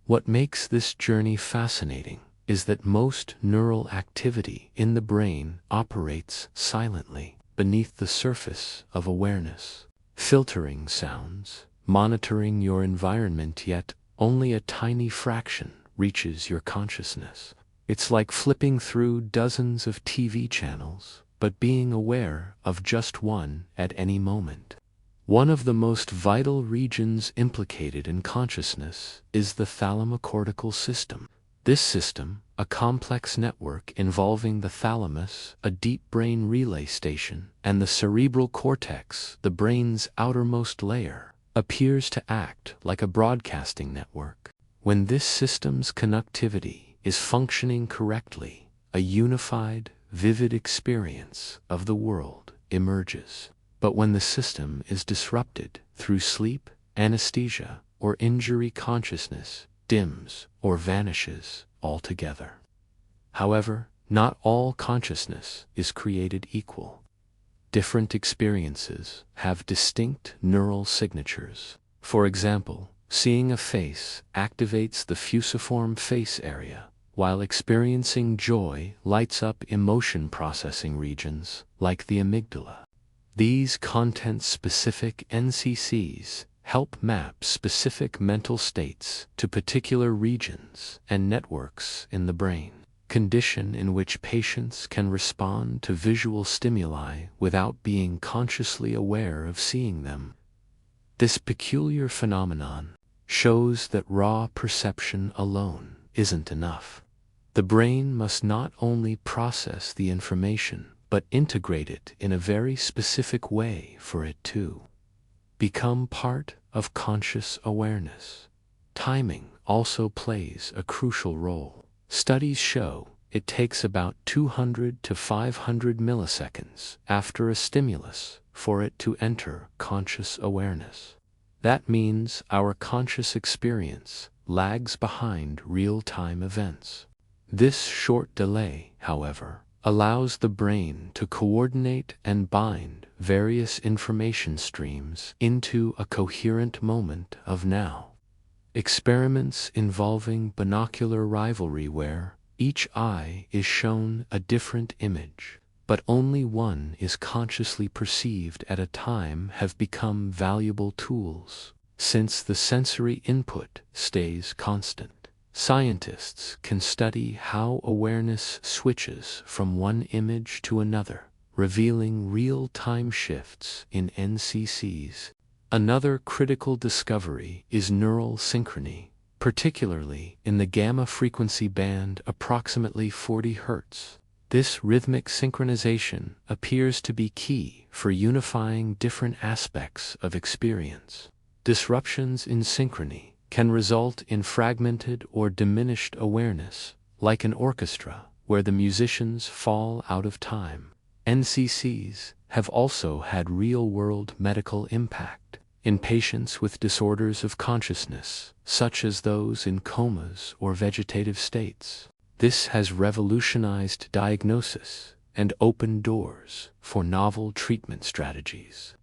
What makes this journey fascinating is that most neural activity in the brain operates silently beneath the surface of awareness, filtering sounds, monitoring your environment, yet only a tiny fraction reaches your consciousness. It's like flipping through dozens of TV channels, but being aware of just one at any moment. One of the most vital regions implicated in consciousness is the thalamocortical system. This system, a complex network involving the thalamus, a deep brain relay station, and the cerebral cortex, the brain's outermost layer, appears to act like a broadcasting network. When this system's connectivity is functioning correctly, a unified, vivid experience of the world emerges. But when the system is disrupted through sleep, anesthesia, or injury, consciousness dims or vanishes altogether. However, not all consciousness is created equal. Different experiences have distinct neural signatures. For example, seeing a face activates the fusiform face area, while experiencing joy lights up emotion processing regions like the amygdala. These content-specific NCCs help map specific mental states to particular regions and networks in the brain, condition in which patients can respond to visual stimuli without being consciously aware of seeing them. This peculiar phenomenon shows that raw perception alone isn't enough. The brain must not only process the information, but integrate it in a very specific way for it to become part of conscious awareness. Timing also plays a crucial role. Studies show it takes about 200 to 500 milliseconds after a stimulus for it to enter conscious awareness. That means our conscious experience lags behind real-time events. This short delay, however, allows the brain to coordinate and bind various information streams into a coherent moment of now. Experiments involving binocular rivalry, where each eye is shown a different image, but only one is consciously perceived at a time, have become valuable tools, since the sensory input stays constant. Scientists can study how awareness switches from one image to another, revealing real-time shifts in NCCs. Another critical discovery is neural synchrony, particularly in the gamma frequency band approximately 40 Hz. This rhythmic synchronization appears to be key for unifying different aspects of experience. Disruptions in synchrony can result in fragmented or diminished awareness, like an orchestra where the musicians fall out of time. NCCs have also had real-world medical impact in patients with disorders of consciousness, such as those in comas or vegetative states. This has revolutionized diagnosis and opened doors for novel treatment strategies.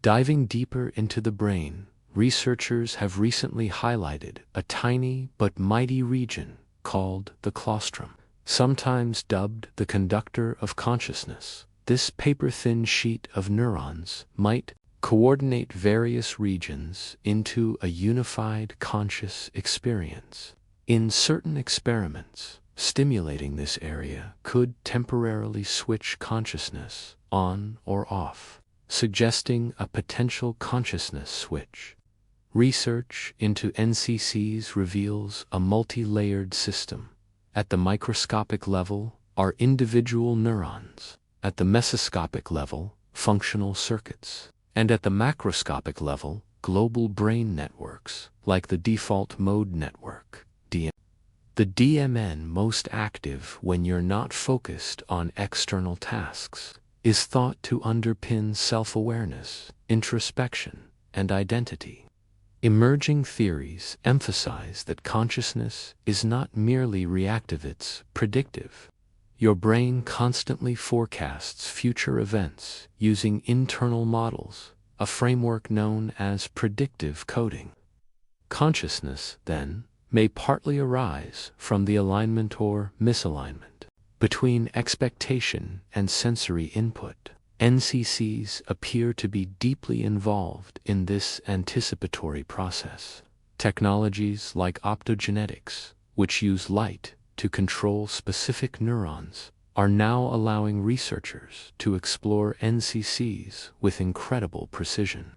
Diving deeper into the brain, researchers have recently highlighted a tiny but mighty region called the claustrum, sometimes dubbed the conductor of consciousness. This paper-thin sheet of neurons might coordinate various regions into a unified conscious experience. In certain experiments, stimulating this area could temporarily switch consciousness on or off, suggesting a potential consciousness switch. Research into NCCs reveals a multi-layered system. At the microscopic level are individual neurons, at the mesoscopic level, functional circuits, and at the macroscopic level, global brain networks, like the default mode network, DMN. The DMN, most active when you're not focused on external tasks, is thought to underpin self-awareness, introspection, and identity. Emerging theories emphasize that consciousness is not merely reactive, it's predictive. Your brain constantly forecasts future events using internal models, a framework known as predictive coding. Consciousness, then, may partly arise from the alignment or misalignment between expectation and sensory input. NCCs appear to be deeply involved in this anticipatory process. Technologies like optogenetics, which use light to control specific neurons, are now allowing researchers to explore NCCs with incredible precision.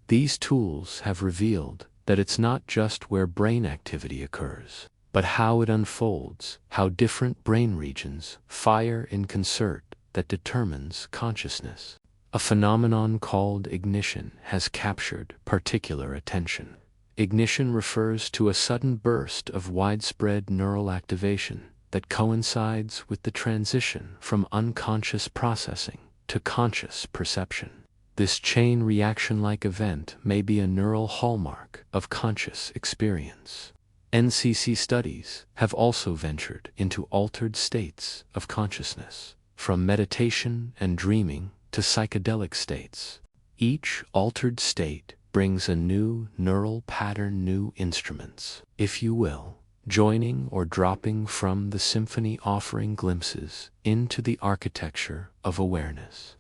These tools have revealed that it's not just where brain activity occurs, but how it unfolds, how different brain regions fire in concert, that determines consciousness. A phenomenon called ignition has captured particular attention. Ignition refers to a sudden burst of widespread neural activation that coincides with the transition from unconscious processing to conscious perception. This chain reaction-like event may be a neural hallmark of conscious experience. NCC studies have also ventured into altered states of consciousness, from meditation and dreaming to psychedelic states. Each altered state brings a new neural pattern, new instruments, if you will, joining or dropping from the symphony, offering glimpses into the architecture of awareness.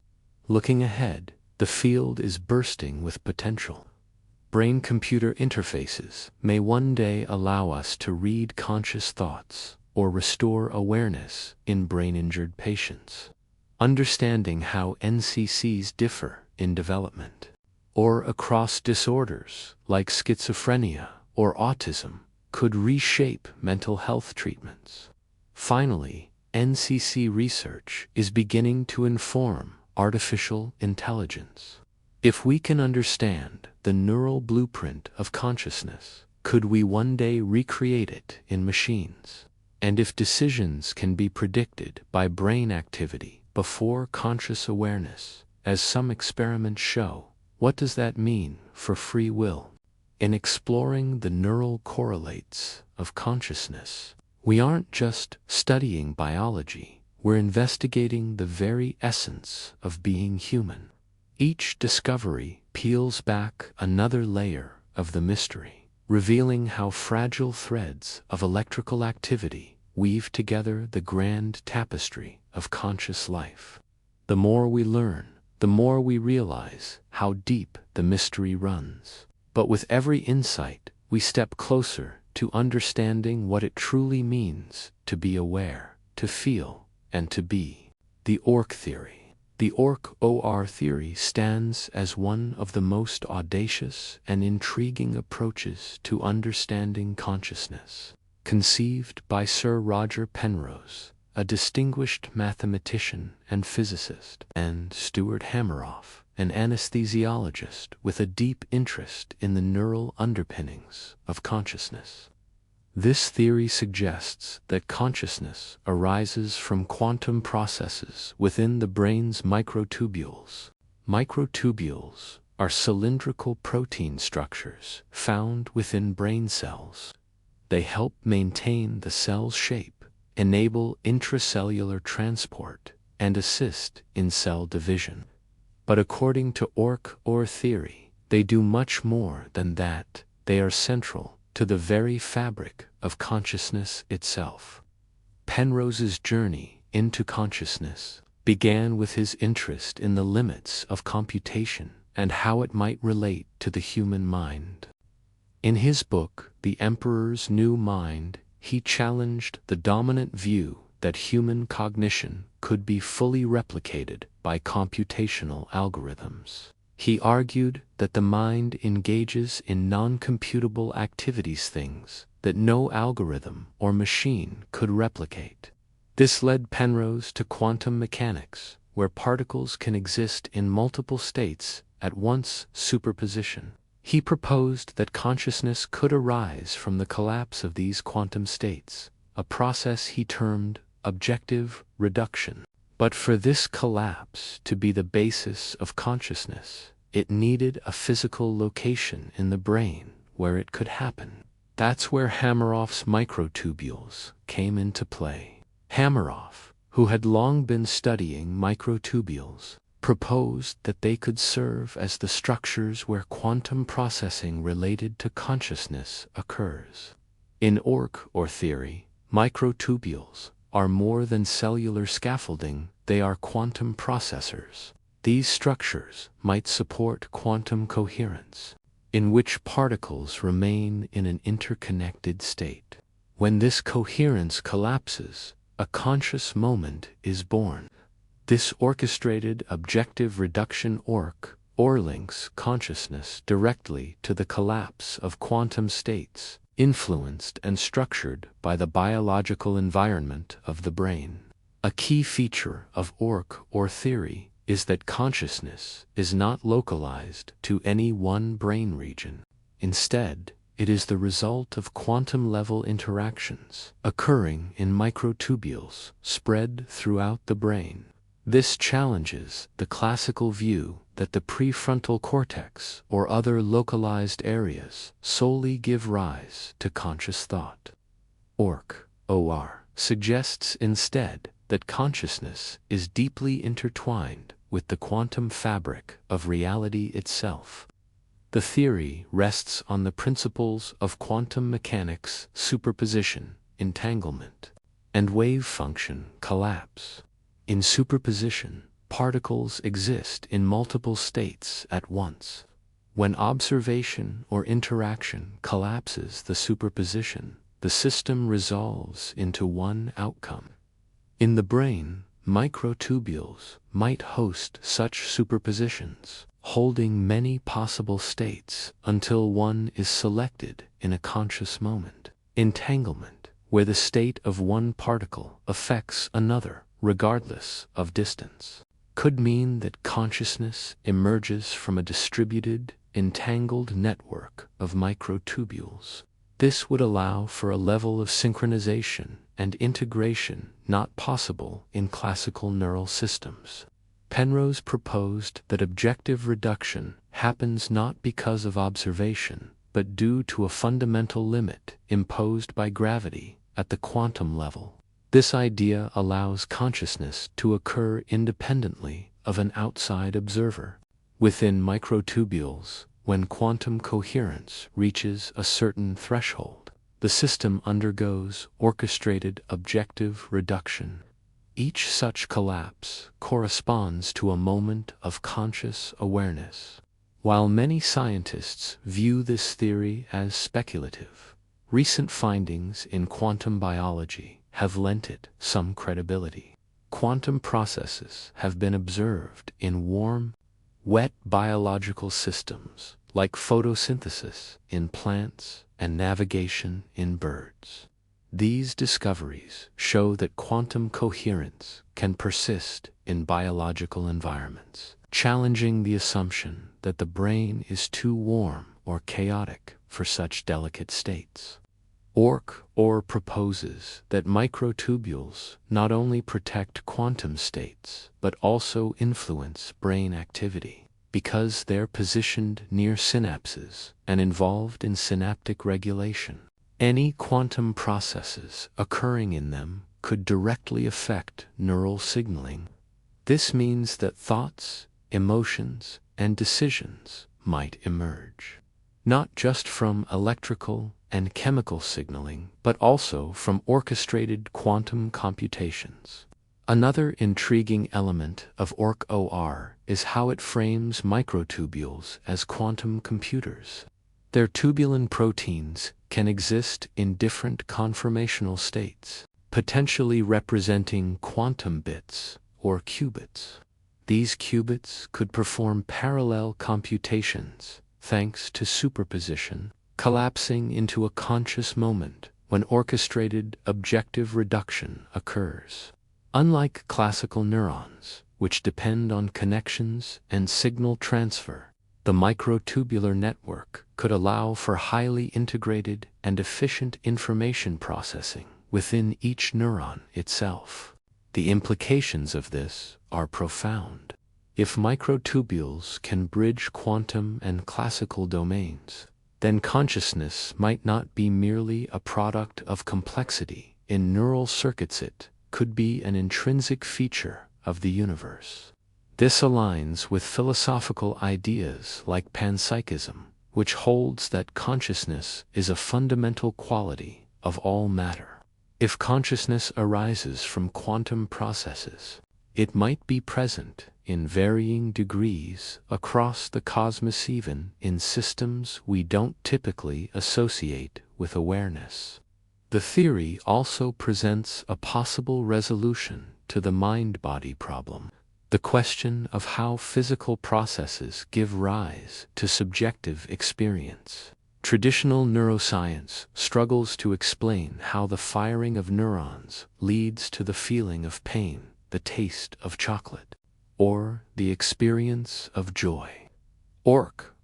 Looking ahead, the field is bursting with potential. Brain-computer interfaces may one day allow us to read conscious thoughts or restore awareness in brain-injured patients. Understanding how NCCs differ in development or across disorders like schizophrenia or autism could reshape mental health treatments. Finally, NCC research is beginning to inform artificial intelligence. If we can understand the neural blueprint of consciousness, could we one day recreate it in machines? And if decisions can be predicted by brain activity before conscious awareness, as some experiments show, what does that mean for free will? In exploring the neural correlates of consciousness, we aren't just studying biology, we're investigating the very essence of being human. Each discovery peels back another layer of the mystery, revealing how fragile threads of electrical activity weave together the grand tapestry of conscious life. The more we learn, the more we realize how deep the mystery runs. But with every insight, we step closer to understanding what it truly means to be aware, to feel, and to be. The ORCH Theory. The ORCH Theory stands as one of the most audacious and intriguing approaches to understanding consciousness. Conceived by Sir Roger Penrose, a distinguished mathematician and physicist, and Stuart Hameroff, an anesthesiologist with a deep interest in the neural underpinnings of consciousness. This theory suggests that consciousness arises from quantum processes within the brain's microtubules. Microtubules are cylindrical protein structures found within brain cells. They help maintain the cell's shape, enable intracellular transport, and assist in cell division. But according to ORCH theory, they do much more than that. They are central to the very fabric of consciousness itself. Penrose's journey into consciousness began with his interest in the limits of computation and how it might relate to the human mind. In his book, The Emperor's New Mind, he challenged the dominant view that human cognition could be fully replicated by computational algorithms. He argued that the mind engages in non-computable activities, things that no algorithm or machine could replicate. This led Penrose to quantum mechanics, where particles can exist in multiple states at once, superposition. He proposed that consciousness could arise from the collapse of these quantum states, a process he termed objective reduction. But for this collapse to be the basis of consciousness, it needed a physical location in the brain where it could happen. That's where Hameroff's microtubules came into play. Hameroff, who had long been studying microtubules, proposed that they could serve as the structures where quantum processing related to consciousness occurs. In ORCH theory, microtubules are more than cellular scaffolding, they are quantum processors. These structures might support quantum coherence, in which particles remain in an interconnected state. When this coherence collapses, a conscious moment is born. This orchestrated objective reduction links consciousness directly to the collapse of quantum states, influenced and structured by the biological environment of the brain. A key feature of ORCH theory is that consciousness is not localized to any one brain region. Instead, it is the result of quantum-level interactions occurring in microtubules spread throughout the brain. This challenges the classical view that the prefrontal cortex or other localized areas solely give rise to conscious thought. ORCH suggests instead that consciousness is deeply intertwined with the quantum fabric of reality itself. The theory rests on the principles of quantum mechanics, superposition, entanglement, and wave function collapse. In superposition, particles exist in multiple states at once. When observation or interaction collapses the superposition, the system resolves into one outcome. In the brain, microtubules might host such superpositions, holding many possible states until one is selected in a conscious moment. Entanglement, where the state of one particle affects another, regardless of distance, could mean that consciousness emerges from a distributed, entangled network of microtubules. This would allow for a level of synchronization and integration not possible in classical neural systems. Penrose proposed that objective reduction happens not because of observation, but due to a fundamental limit imposed by gravity at the quantum level. This idea allows consciousness to occur independently of an outside observer. Within microtubules, when quantum coherence reaches a certain threshold, the system undergoes orchestrated objective reduction. Each such collapse corresponds to a moment of conscious awareness. While many scientists view this theory as speculative, recent findings in quantum biology have lent it some credibility. Quantum processes have been observed in warm, wet biological systems like photosynthesis in plants and navigation in birds. These discoveries show that quantum coherence can persist in biological environments, challenging the assumption that the brain is too warm or chaotic for such delicate states. ORCH proposes that microtubules not only protect quantum states, but also influence brain activity, because they're positioned near synapses and involved in synaptic regulation. Any quantum processes occurring in them could directly affect neural signaling. This means that thoughts, emotions, and decisions might emerge, not just from electrical and chemical signaling, but also from orchestrated quantum computations. Another intriguing element of ORCH is how it frames microtubules as quantum computers. Their tubulin proteins can exist in different conformational states, potentially representing quantum bits or qubits. These qubits could perform parallel computations thanks to superposition, collapsing into a conscious moment when orchestrated objective reduction occurs. Unlike classical neurons, which depend on connections and signal transfer, the microtubular network could allow for highly integrated and efficient information processing within each neuron itself. The implications of this are profound. If microtubules can bridge quantum and classical domains, then consciousness might not be merely a product of complexity in neural circuits, it could be an intrinsic feature of the universe. This aligns with philosophical ideas like Panpsychism, which holds that consciousness is a fundamental quality of all matter. If consciousness arises from quantum processes, it might be present in varying degrees across the cosmos, even in systems we don't typically associate with awareness. The theory also presents a possible resolution to the mind-body problem, the question of how physical processes give rise to subjective experience. Traditional neuroscience struggles to explain how the firing of neurons leads to the feeling of pain, the taste of chocolate, or the experience of joy. ORCH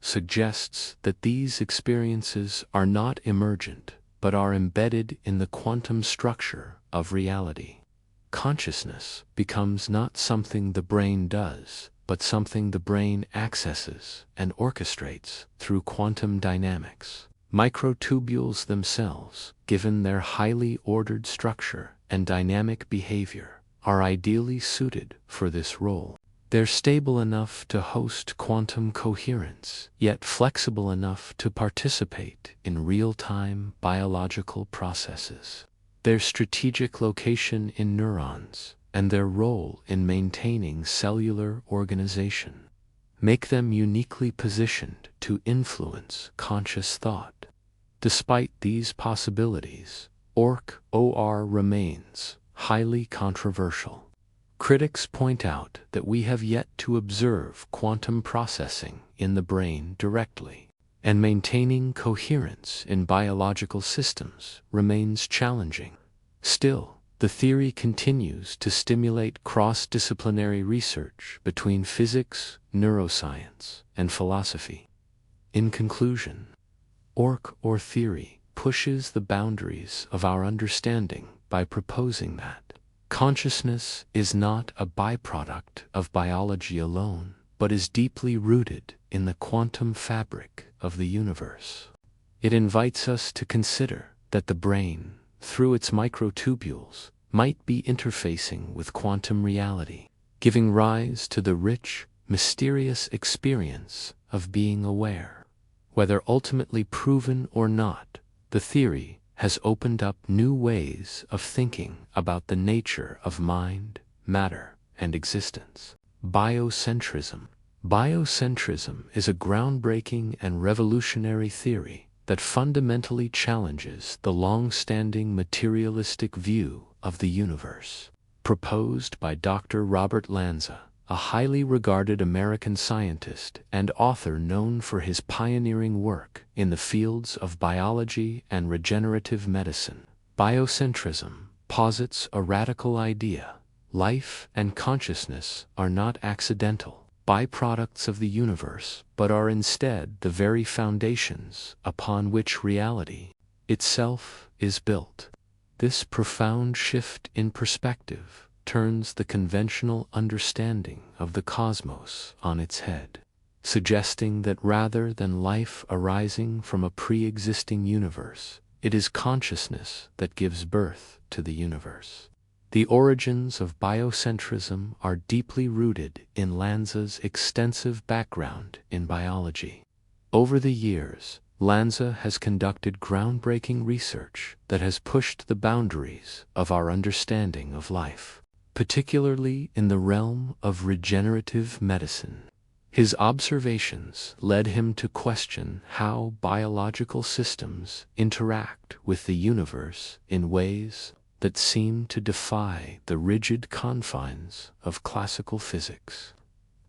suggests that these experiences are not emergent, but are embedded in the quantum structure of reality. Consciousness becomes not something the brain does, but something the brain accesses and orchestrates through quantum dynamics. Microtubules themselves, given their highly ordered structure and dynamic behavior, are ideally suited for this role. They're stable enough to host quantum coherence, yet flexible enough to participate in real-time biological processes. Their strategic location in neurons and their role in maintaining cellular organization make them uniquely positioned to influence conscious thought. Despite these possibilities, ORCH remains highly controversial. Critics point out that we have yet to observe quantum processing in the brain directly, and maintaining coherence in biological systems remains challenging. Still, the theory continues to stimulate cross-disciplinary research between physics, neuroscience, and philosophy. In conclusion, ORCH theory pushes the boundaries of our understanding by proposing that consciousness is not a byproduct of biology alone, but is deeply rooted in the quantum fabric of the universe. It invites us to consider that the brain, through its microtubules, might be interfacing with quantum reality, giving rise to the rich, mysterious experience of being aware. Whether ultimately proven or not, the theory has opened up new ways of thinking about the nature of mind, matter, and existence. Biocentrism. Biocentrism is a groundbreaking and revolutionary theory that fundamentally challenges the long-standing materialistic view of the universe. Proposed by Dr. Robert Lanza, a highly regarded American scientist and author known for his pioneering work in the fields of biology and regenerative medicine. Biocentrism posits a radical idea: life and consciousness are not accidental byproducts of the universe, but are instead the very foundations upon which reality itself is built. This profound shift in perspective turns the conventional understanding of the cosmos on its head, suggesting that rather than life arising from a pre-existing universe, it is consciousness that gives birth to the universe. The origins of biocentrism are deeply rooted in Lanza's extensive background in biology. Over the years, Lanza has conducted groundbreaking research that has pushed the boundaries of our understanding of life, particularly in the realm of regenerative medicine. His observations led him to question how biological systems interact with the universe in ways that seem to defy the rigid confines of classical physics.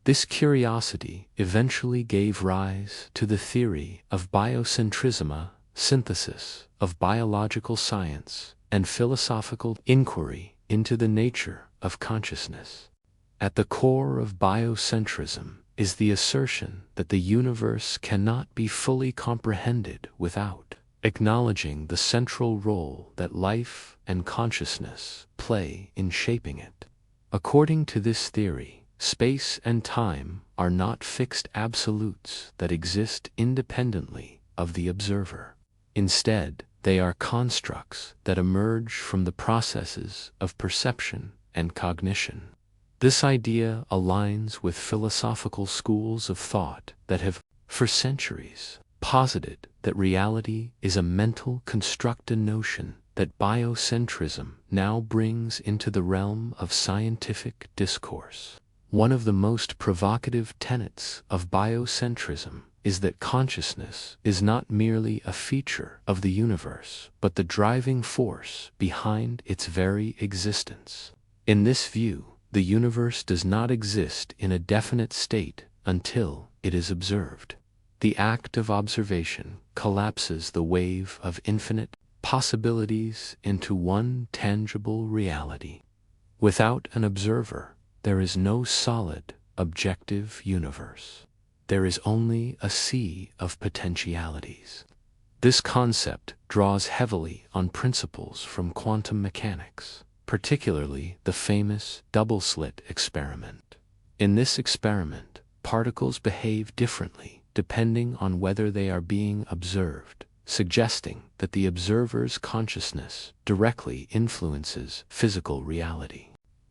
This curiosity eventually gave rise to the theory of biocentrism, synthesis of biological science and philosophical inquiry into the nature of consciousness. At the core of biocentrism is the assertion that the universe cannot be fully comprehended without acknowledging the central role that life and consciousness play in shaping it. According to this theory, space and time are not fixed absolutes that exist independently of the observer. Instead, they are constructs that emerge from the processes of perception and cognition. This idea aligns with philosophical schools of thought that have, for centuries, posited that reality is a mental construct, a notion that biocentrism now brings into the realm of scientific discourse. One of the most provocative tenets of biocentrism is that consciousness is not merely a feature of the universe, but the driving force behind its very existence. In this view, the universe does not exist in a definite state until it is observed. The act of observation collapses the wave of infinite possibilities into one tangible reality. Without an observer, there is no solid, objective universe. There is only a sea of potentialities. This concept draws heavily on principles from quantum mechanics, particularly the famous double-slit experiment. In this experiment, particles behave differently depending on whether they are being observed, suggesting that the observer's consciousness directly influences physical reality.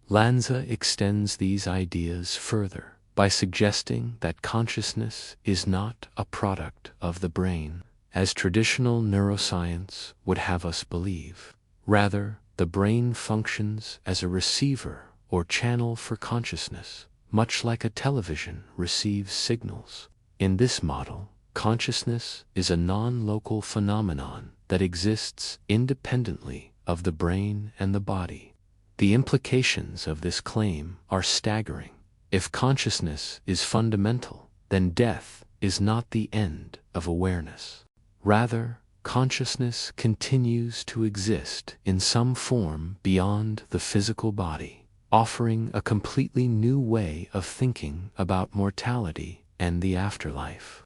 Lanza extends these ideas further by suggesting that consciousness is not a product of the brain, as traditional neuroscience would have us believe. Rather, the brain functions as a receiver or channel for consciousness, much like a television receives signals. In this model, consciousness is a non-local phenomenon that exists independently of the brain and the body. The implications of this claim are staggering. If consciousness is fundamental, then death is not the end of awareness. Rather, consciousness continues to exist in some form beyond the physical body, offering a completely new way of thinking about mortality and the afterlife.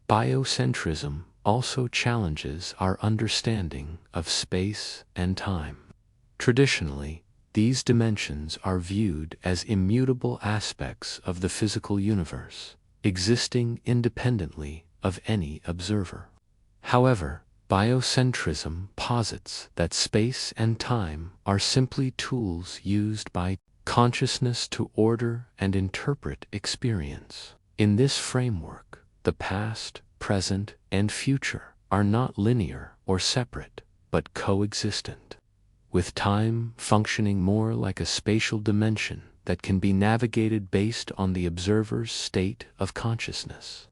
Biocentrism also challenges our understanding of space and time. Traditionally, these dimensions are viewed as immutable aspects of the physical universe, existing independently of any observer. However, biocentrism posits that space and time are simply tools used by consciousness to order and interpret experience. In this framework, the past, present, and future are not linear or separate, but coexistent, with time functioning more like a spatial dimension that can be navigated based on the observer's state of consciousness.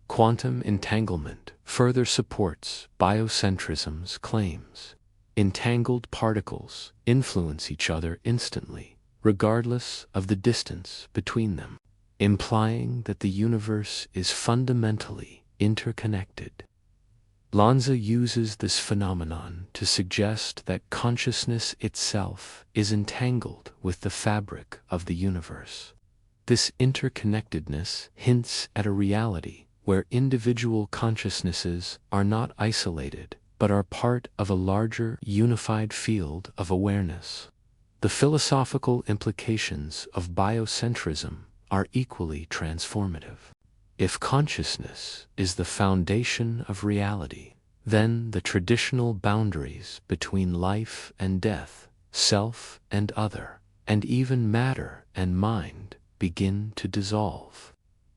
Quantum entanglement further supports biocentrism's claims. Entangled particles influence each other instantly, regardless of the distance between them, implying that the universe is fundamentally interconnected. Lanza uses this phenomenon to suggest that consciousness itself is entangled with the fabric of the universe. This interconnectedness hints at a reality where individual consciousnesses are not isolated, but are part of a larger, unified field of awareness. The philosophical implications of biocentrism are equally transformative. If consciousness is the foundation of reality, Then the traditional boundaries between life and death, self and other, and even matter and mind begin to dissolve.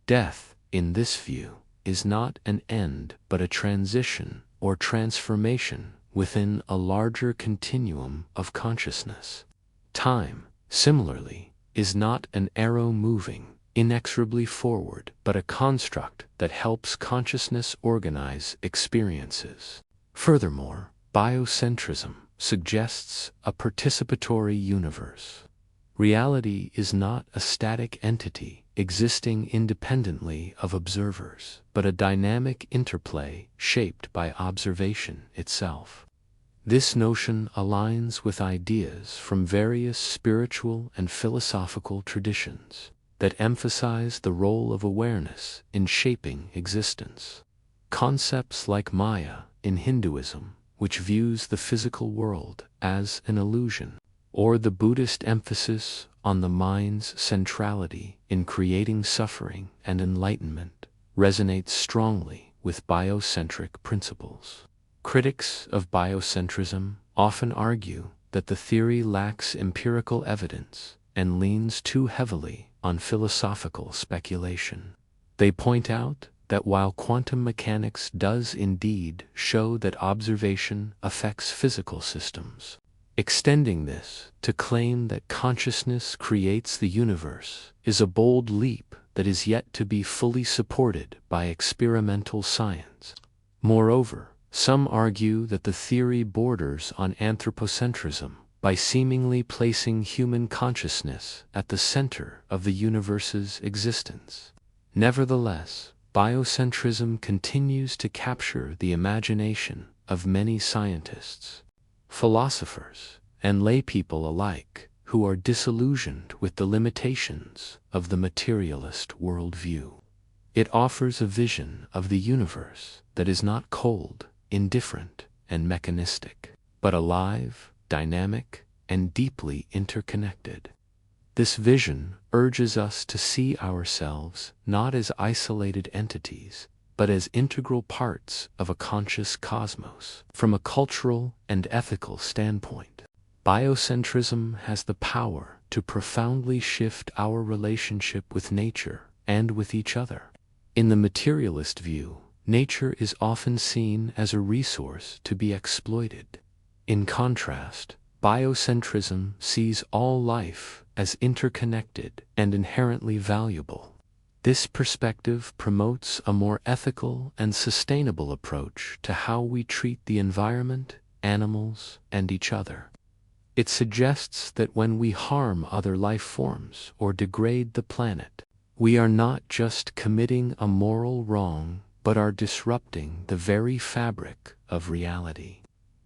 Death, in this view, is not an end but a transition or transformation within a larger continuum of consciousness. Time, similarly, is not an arrow moving inexorably forward but a construct that helps consciousness organize experiences. Furthermore, biocentrism suggests a participatory universe. Reality is not a static entity existing independently of observers, but a dynamic interplay shaped by observation itself. This notion aligns with ideas from various spiritual and philosophical traditions that emphasize the role of awareness in shaping existence. Concepts like Maya in Hinduism, which views the physical world as an illusion, or the Buddhist emphasis on the mind's centrality in creating suffering and enlightenment, resonates strongly with biocentric principles. Critics of biocentrism often argue that the theory lacks empirical evidence and leans too heavily on philosophical speculation. They point out that while quantum mechanics does indeed show that observation affects physical systems, extending this to claim that consciousness creates the universe is a bold leap that is yet to be fully supported by experimental science. Moreover, some argue that the theory borders on anthropocentrism by seemingly placing human consciousness at the center of the universe's existence. Nevertheless, biocentrism continues to capture the imagination of many scientists, philosophers, and laypeople alike who are disillusioned with the limitations of the materialist worldview. It offers a vision of the universe that is not cold, indifferent, and mechanistic, but alive, dynamic, and deeply interconnected. This vision urges us to see ourselves not as isolated entities, but as integral parts of a conscious cosmos. From a cultural and ethical standpoint, biocentrism has the power to profoundly shift our relationship with nature and with each other. In the materialist view, nature is often seen as a resource to be exploited. In contrast, biocentrism sees all life as interconnected and inherently valuable. This perspective promotes a more ethical and sustainable approach to how we treat the environment, animals, and each other. It suggests that when we harm other life forms or degrade the planet, we are not just committing a moral wrong, but are disrupting the very fabric of reality.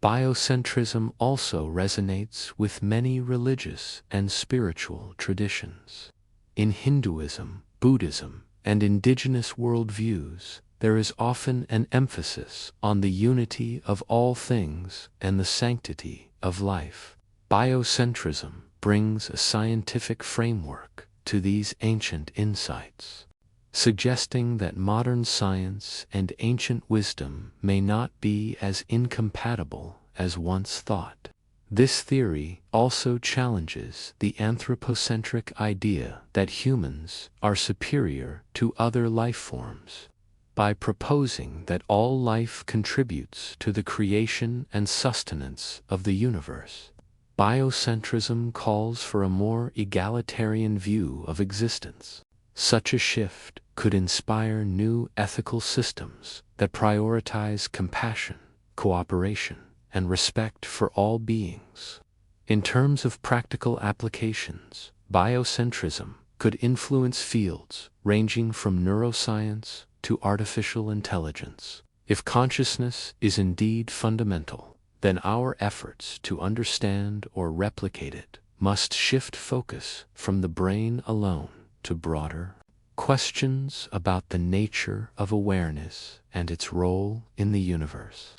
Biocentrism also resonates with many religious and spiritual traditions. In Hinduism, Buddhism, and indigenous worldviews, there is often an emphasis on the unity of all things and the sanctity of life. Biocentrism brings a scientific framework to these ancient insights, suggesting that modern science and ancient wisdom may not be as incompatible as once thought. This theory also challenges the anthropocentric idea that humans are superior to other life forms. By proposing that all life contributes to the creation and sustenance of the universe, biocentrism calls for a more egalitarian view of existence. Such a shift could inspire new ethical systems that prioritize compassion, cooperation, and respect for all beings. In terms of practical applications, biocentrism could influence fields ranging from neuroscience to artificial intelligence. If consciousness is indeed fundamental, then our efforts to understand or replicate it must shift focus from the brain alone to broader questions about the nature of awareness and its role in the universe.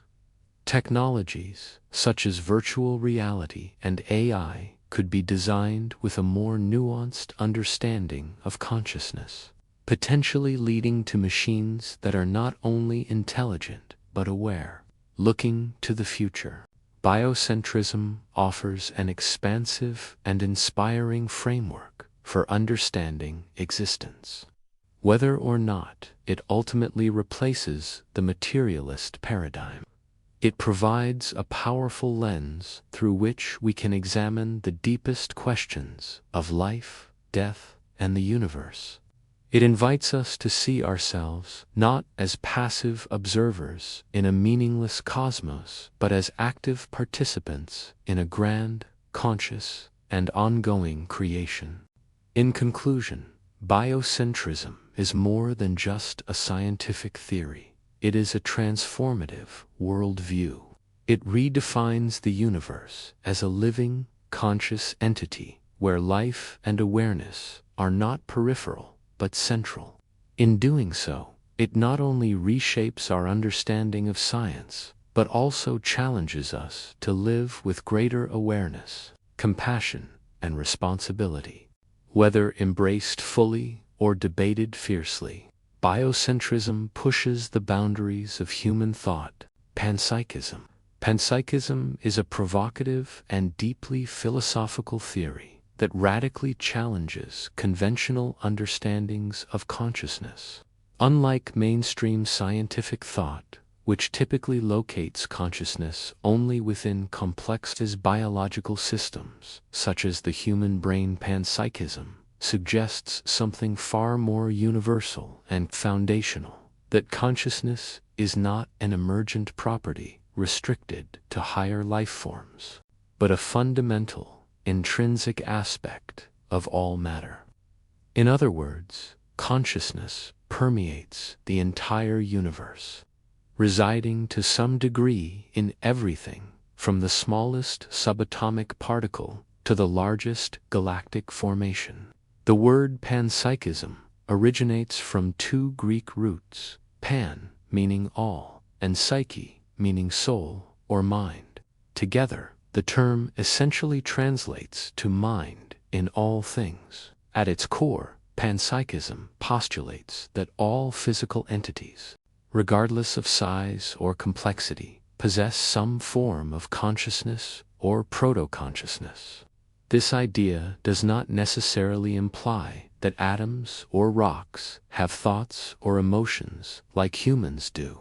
Technologies such as virtual reality and AI could be designed with a more nuanced understanding of consciousness, potentially leading to machines that are not only intelligent but aware. looking to the future. Biocentrism offers an expansive and inspiring framework for understanding existence, whether or not it ultimately replaces the materialist paradigm. It provides a powerful lens through which we can examine the deepest questions of life, death, and the universe. It invites us to see ourselves not as passive observers in a meaningless cosmos, but as active participants in a grand, conscious, and ongoing creation. In conclusion, biocentrism is more than just a scientific theory. It is a transformative worldview. It redefines the universe as a living, conscious entity where life and awareness are not peripheral, but central. In doing so, it not only reshapes our understanding of science, but also challenges us to live with greater awareness, compassion, and responsibility. Whether embraced fully or debated fiercely, biocentrism pushes the boundaries of human thought. Panpsychism. Panpsychism is a provocative and deeply philosophical theory that radically challenges conventional understandings of consciousness. Unlike mainstream scientific thought, which typically locates consciousness only within complex biological systems, such as the human brain, panpsychism suggests something far more universal and foundational, that consciousness is not an emergent property restricted to higher life forms, but a fundamental, intrinsic aspect of all matter. In other words, consciousness permeates the entire universe, residing to some degree in everything from the smallest subatomic particle to the largest galactic formation. The word panpsychism originates from two Greek roots, pan, meaning all, and psyche, meaning soul or mind. Together, the term essentially translates to mind in all things. At its core, panpsychism postulates that all physical entities, regardless of size or complexity, possess some form of consciousness or proto-consciousness. This idea does not necessarily imply that atoms or rocks have thoughts or emotions like humans do.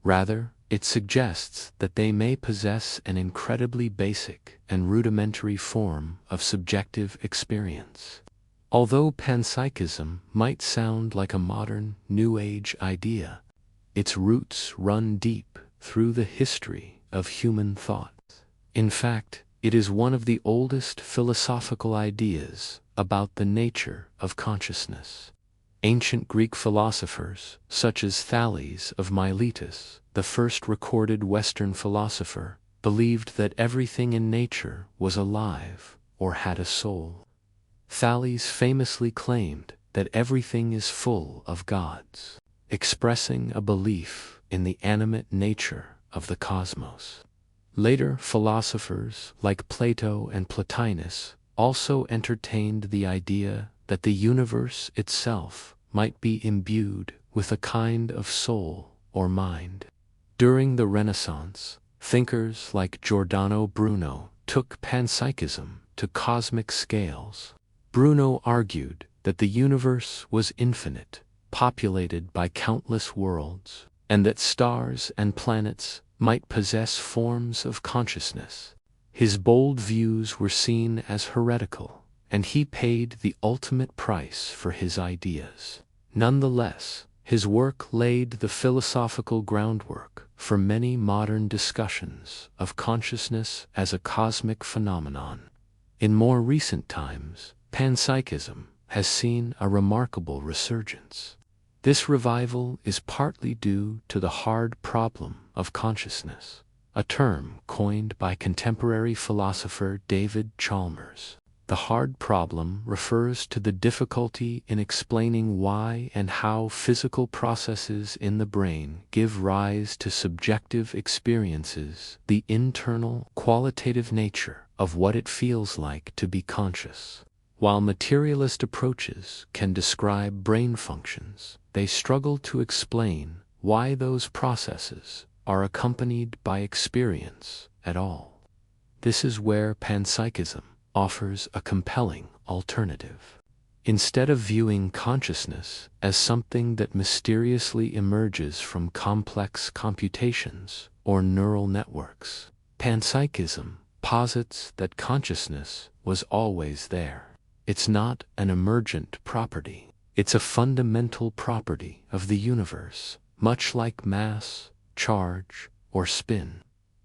Rather, it suggests that they may possess an incredibly basic and rudimentary form of subjective experience. Although panpsychism might sound like a modern, New Age idea, its roots run deep through the history of human thought. In fact, it is one of the oldest philosophical ideas about the nature of consciousness. Ancient Greek philosophers, such as Thales of Miletus, the first recorded Western philosopher, believed that everything in nature was alive or had a soul. Thales famously claimed that everything is full of gods, expressing a belief in the animate nature of the cosmos. Later philosophers like Plato and Plotinus also entertained the idea that the universe itself might be imbued with a kind of soul or mind. During the Renaissance, thinkers like Giordano Bruno took panpsychism to cosmic scales. Bruno argued that the universe was infinite, populated by countless worlds, and that stars and planets might possess forms of consciousness. His bold views were seen as heretical, and he paid the ultimate price for his ideas. Nonetheless, his work laid the philosophical groundwork for many modern discussions of consciousness as a cosmic phenomenon. In more recent times, panpsychism has seen a remarkable resurgence. This revival is partly due to the hard problem of consciousness, a term coined by contemporary philosopher David Chalmers. The hard problem refers to the difficulty in explaining why and how physical processes in the brain give rise to subjective experiences, the internal, qualitative nature of what it feels like to be conscious. While materialist approaches can describe brain functions, they struggle to explain why those processes are accompanied by experience at all. This is where panpsychism offers a compelling alternative. Instead of viewing consciousness as something that mysteriously emerges from complex computations or neural networks, panpsychism posits that consciousness was always there. It's not an emergent property. It's a fundamental property of the universe, much like mass, charge, or spin.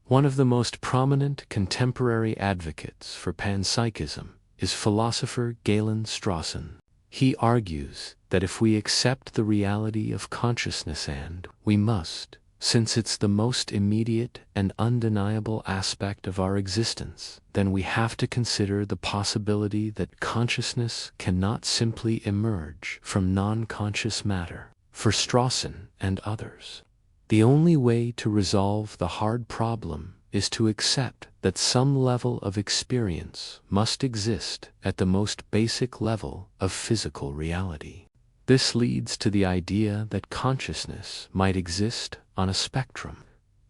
One of the most prominent contemporary advocates for panpsychism is philosopher Galen Strawson. He argues that if we accept the reality of consciousness, and we must, since it's the most immediate and undeniable aspect of our existence, then we have to consider the possibility that consciousness cannot simply emerge from non-conscious matter. For Strawson and others, the only way to resolve the hard problem is to accept that some level of experience must exist at the most basic level of physical reality. This leads to the idea that consciousness might exist on a spectrum.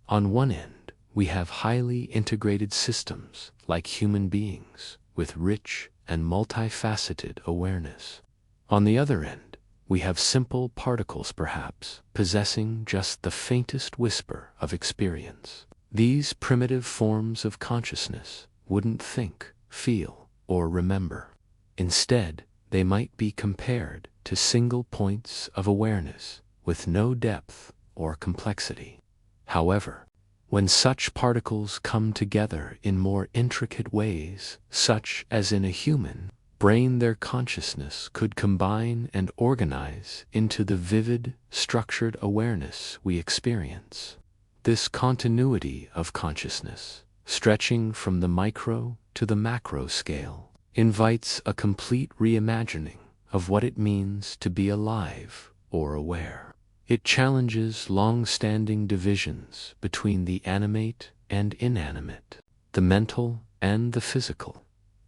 On one end, we have highly integrated systems like human beings with rich and multifaceted awareness. On the other end, we have simple particles, perhaps possessing just the faintest whisper of experience. These primitive forms of consciousness wouldn't think, feel, or remember. Instead, they might be compared to single points of awareness with no depth or complexity. However, when such particles come together in more intricate ways, such as in a human brain, their consciousness could combine and organize into the vivid, structured awareness we experience. This continuity of consciousness, stretching from the micro to the macro scale, invites a complete reimagining of what it means to be alive or aware. It challenges long-standing divisions between the animate and inanimate, the mental and the physical.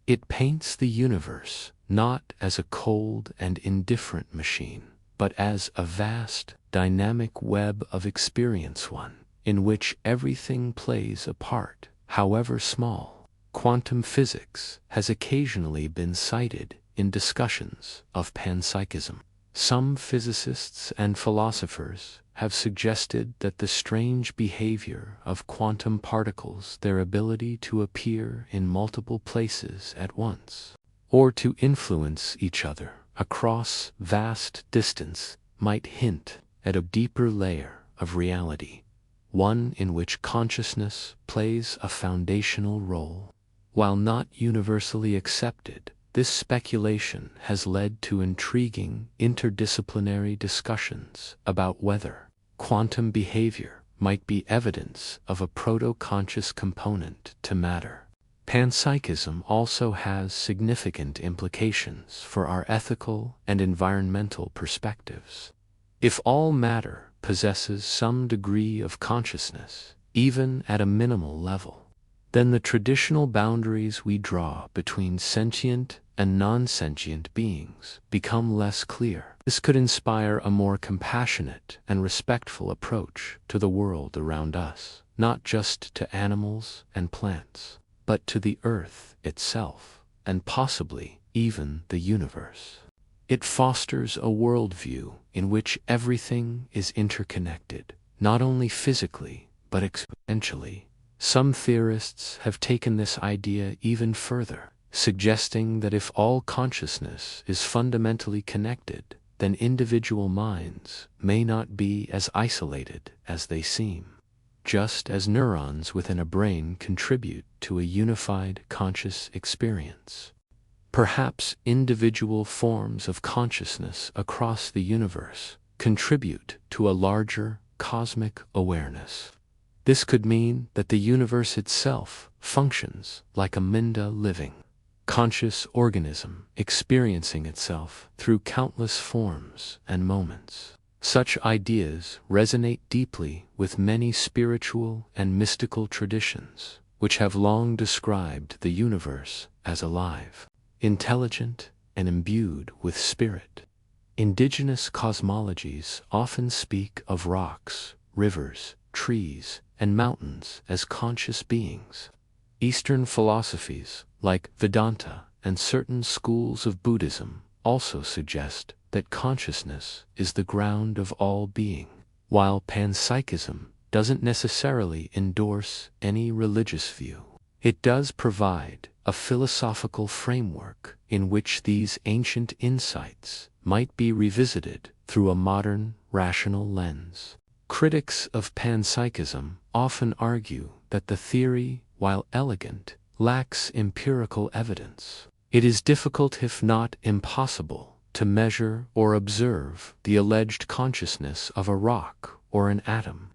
It paints the universe not as a cold and indifferent machine, but as a vast, dynamic web of experience, one in which everything plays a part, however small. Quantum physics has occasionally been cited in discussions of panpsychism. Some physicists and philosophers have suggested that the strange behavior of quantum particles, their ability to appear in multiple places at once, or to influence each other across vast distance, might hint at a deeper layer of reality, one in which consciousness plays a foundational role. While not universally accepted, this speculation has led to intriguing interdisciplinary discussions about whether quantum behavior might be evidence of a proto-conscious component to matter. Panpsychism also has significant implications for our ethical and environmental perspectives. If all matter possesses some degree of consciousness, even at a minimal level, then the traditional boundaries we draw between sentient and non-sentient beings become less clear. This could inspire a more compassionate and respectful approach to the world around us, not just to animals and plants, but to the earth itself, and possibly even the universe. It fosters a worldview in which everything is interconnected, not only physically, but exponentially. Some theorists have taken this idea even further, suggesting that if all consciousness is fundamentally connected, then individual minds may not be as isolated as they seem. Just as neurons within a brain contribute to a unified conscious experience, perhaps individual forms of consciousness across the universe contribute to a larger cosmic awareness. This could mean that the universe itself functions like a living, conscious organism experiencing itself through countless forms and moments. Such ideas resonate deeply with many spiritual and mystical traditions, which have long described the universe as alive, intelligent, and imbued with spirit. Indigenous cosmologies often speak of rocks, rivers, trees, and mountains as conscious beings. Eastern philosophies, like Vedanta and certain schools of Buddhism, also suggest that consciousness is the ground of all being, while Panpsychism doesn't necessarily endorse any religious view. It does provide a philosophical framework in which these ancient insights might be revisited through a modern, rational lens. Critics of Panpsychism often argue that the theory, while elegant, lacks empirical evidence. It is difficult, if not impossible, to measure or observe the alleged consciousness of a rock or an atom.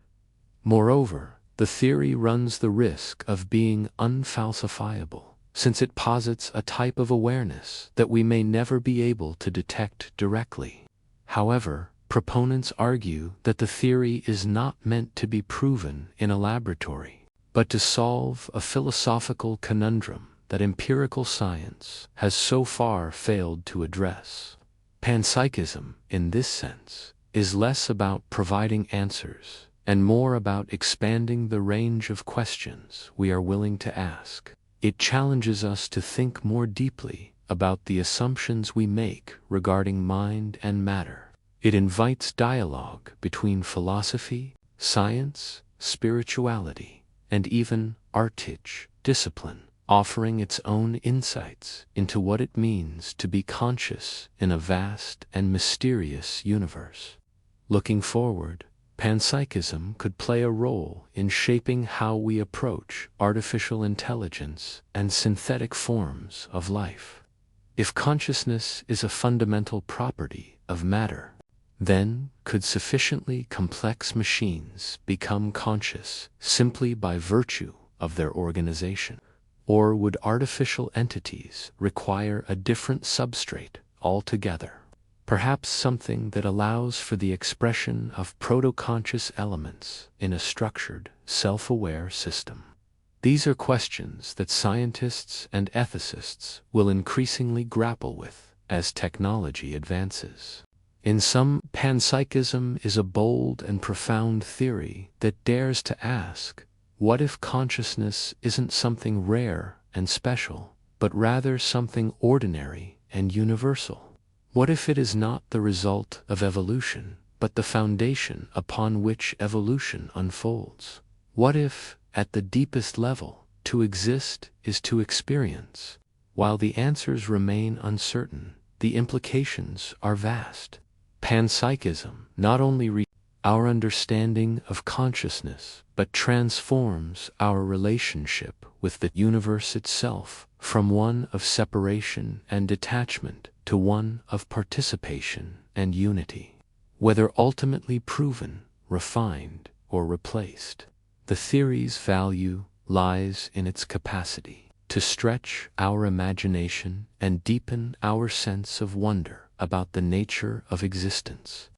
Moreover, the theory runs the risk of being unfalsifiable, since it posits a type of awareness that we may never be able to detect directly. However, proponents argue that the theory is not meant to be proven in a laboratory, but to solve a philosophical conundrum that empirical science has so far failed to address. Panpsychism, in this sense, is less about providing answers and more about expanding the range of questions we are willing to ask. It challenges us to think more deeply about the assumptions we make regarding mind and matter. It invites dialogue between philosophy, science, spirituality, and even artistic discipline, offering its own insights into what it means to be conscious in a vast and mysterious universe. Looking forward, Panpsychism could play a role in shaping how we approach artificial intelligence and synthetic forms of life. If consciousness is a fundamental property of matter, then could sufficiently complex machines become conscious simply by virtue of their organization? Or would artificial entities require a different substrate altogether? Perhaps something that allows for the expression of proto-conscious elements in a structured, self-aware system. These are questions that scientists and ethicists will increasingly grapple with as technology advances. In sum, Panpsychism is a bold and profound theory that dares to ask, what if consciousness isn't something rare and special, but rather something ordinary and universal? What if it is not the result of evolution, but the foundation upon which evolution unfolds? What if, at the deepest level, to exist is to experience? While the answers remain uncertain, the implications are vast. Panpsychism not only our understanding of consciousness, but transforms our relationship with the universe itself from one of separation and detachment to one of participation and unity. Whether ultimately proven, refined, or replaced, the theory's value lies in its capacity to stretch our imagination and deepen our sense of wonder about the nature of existence.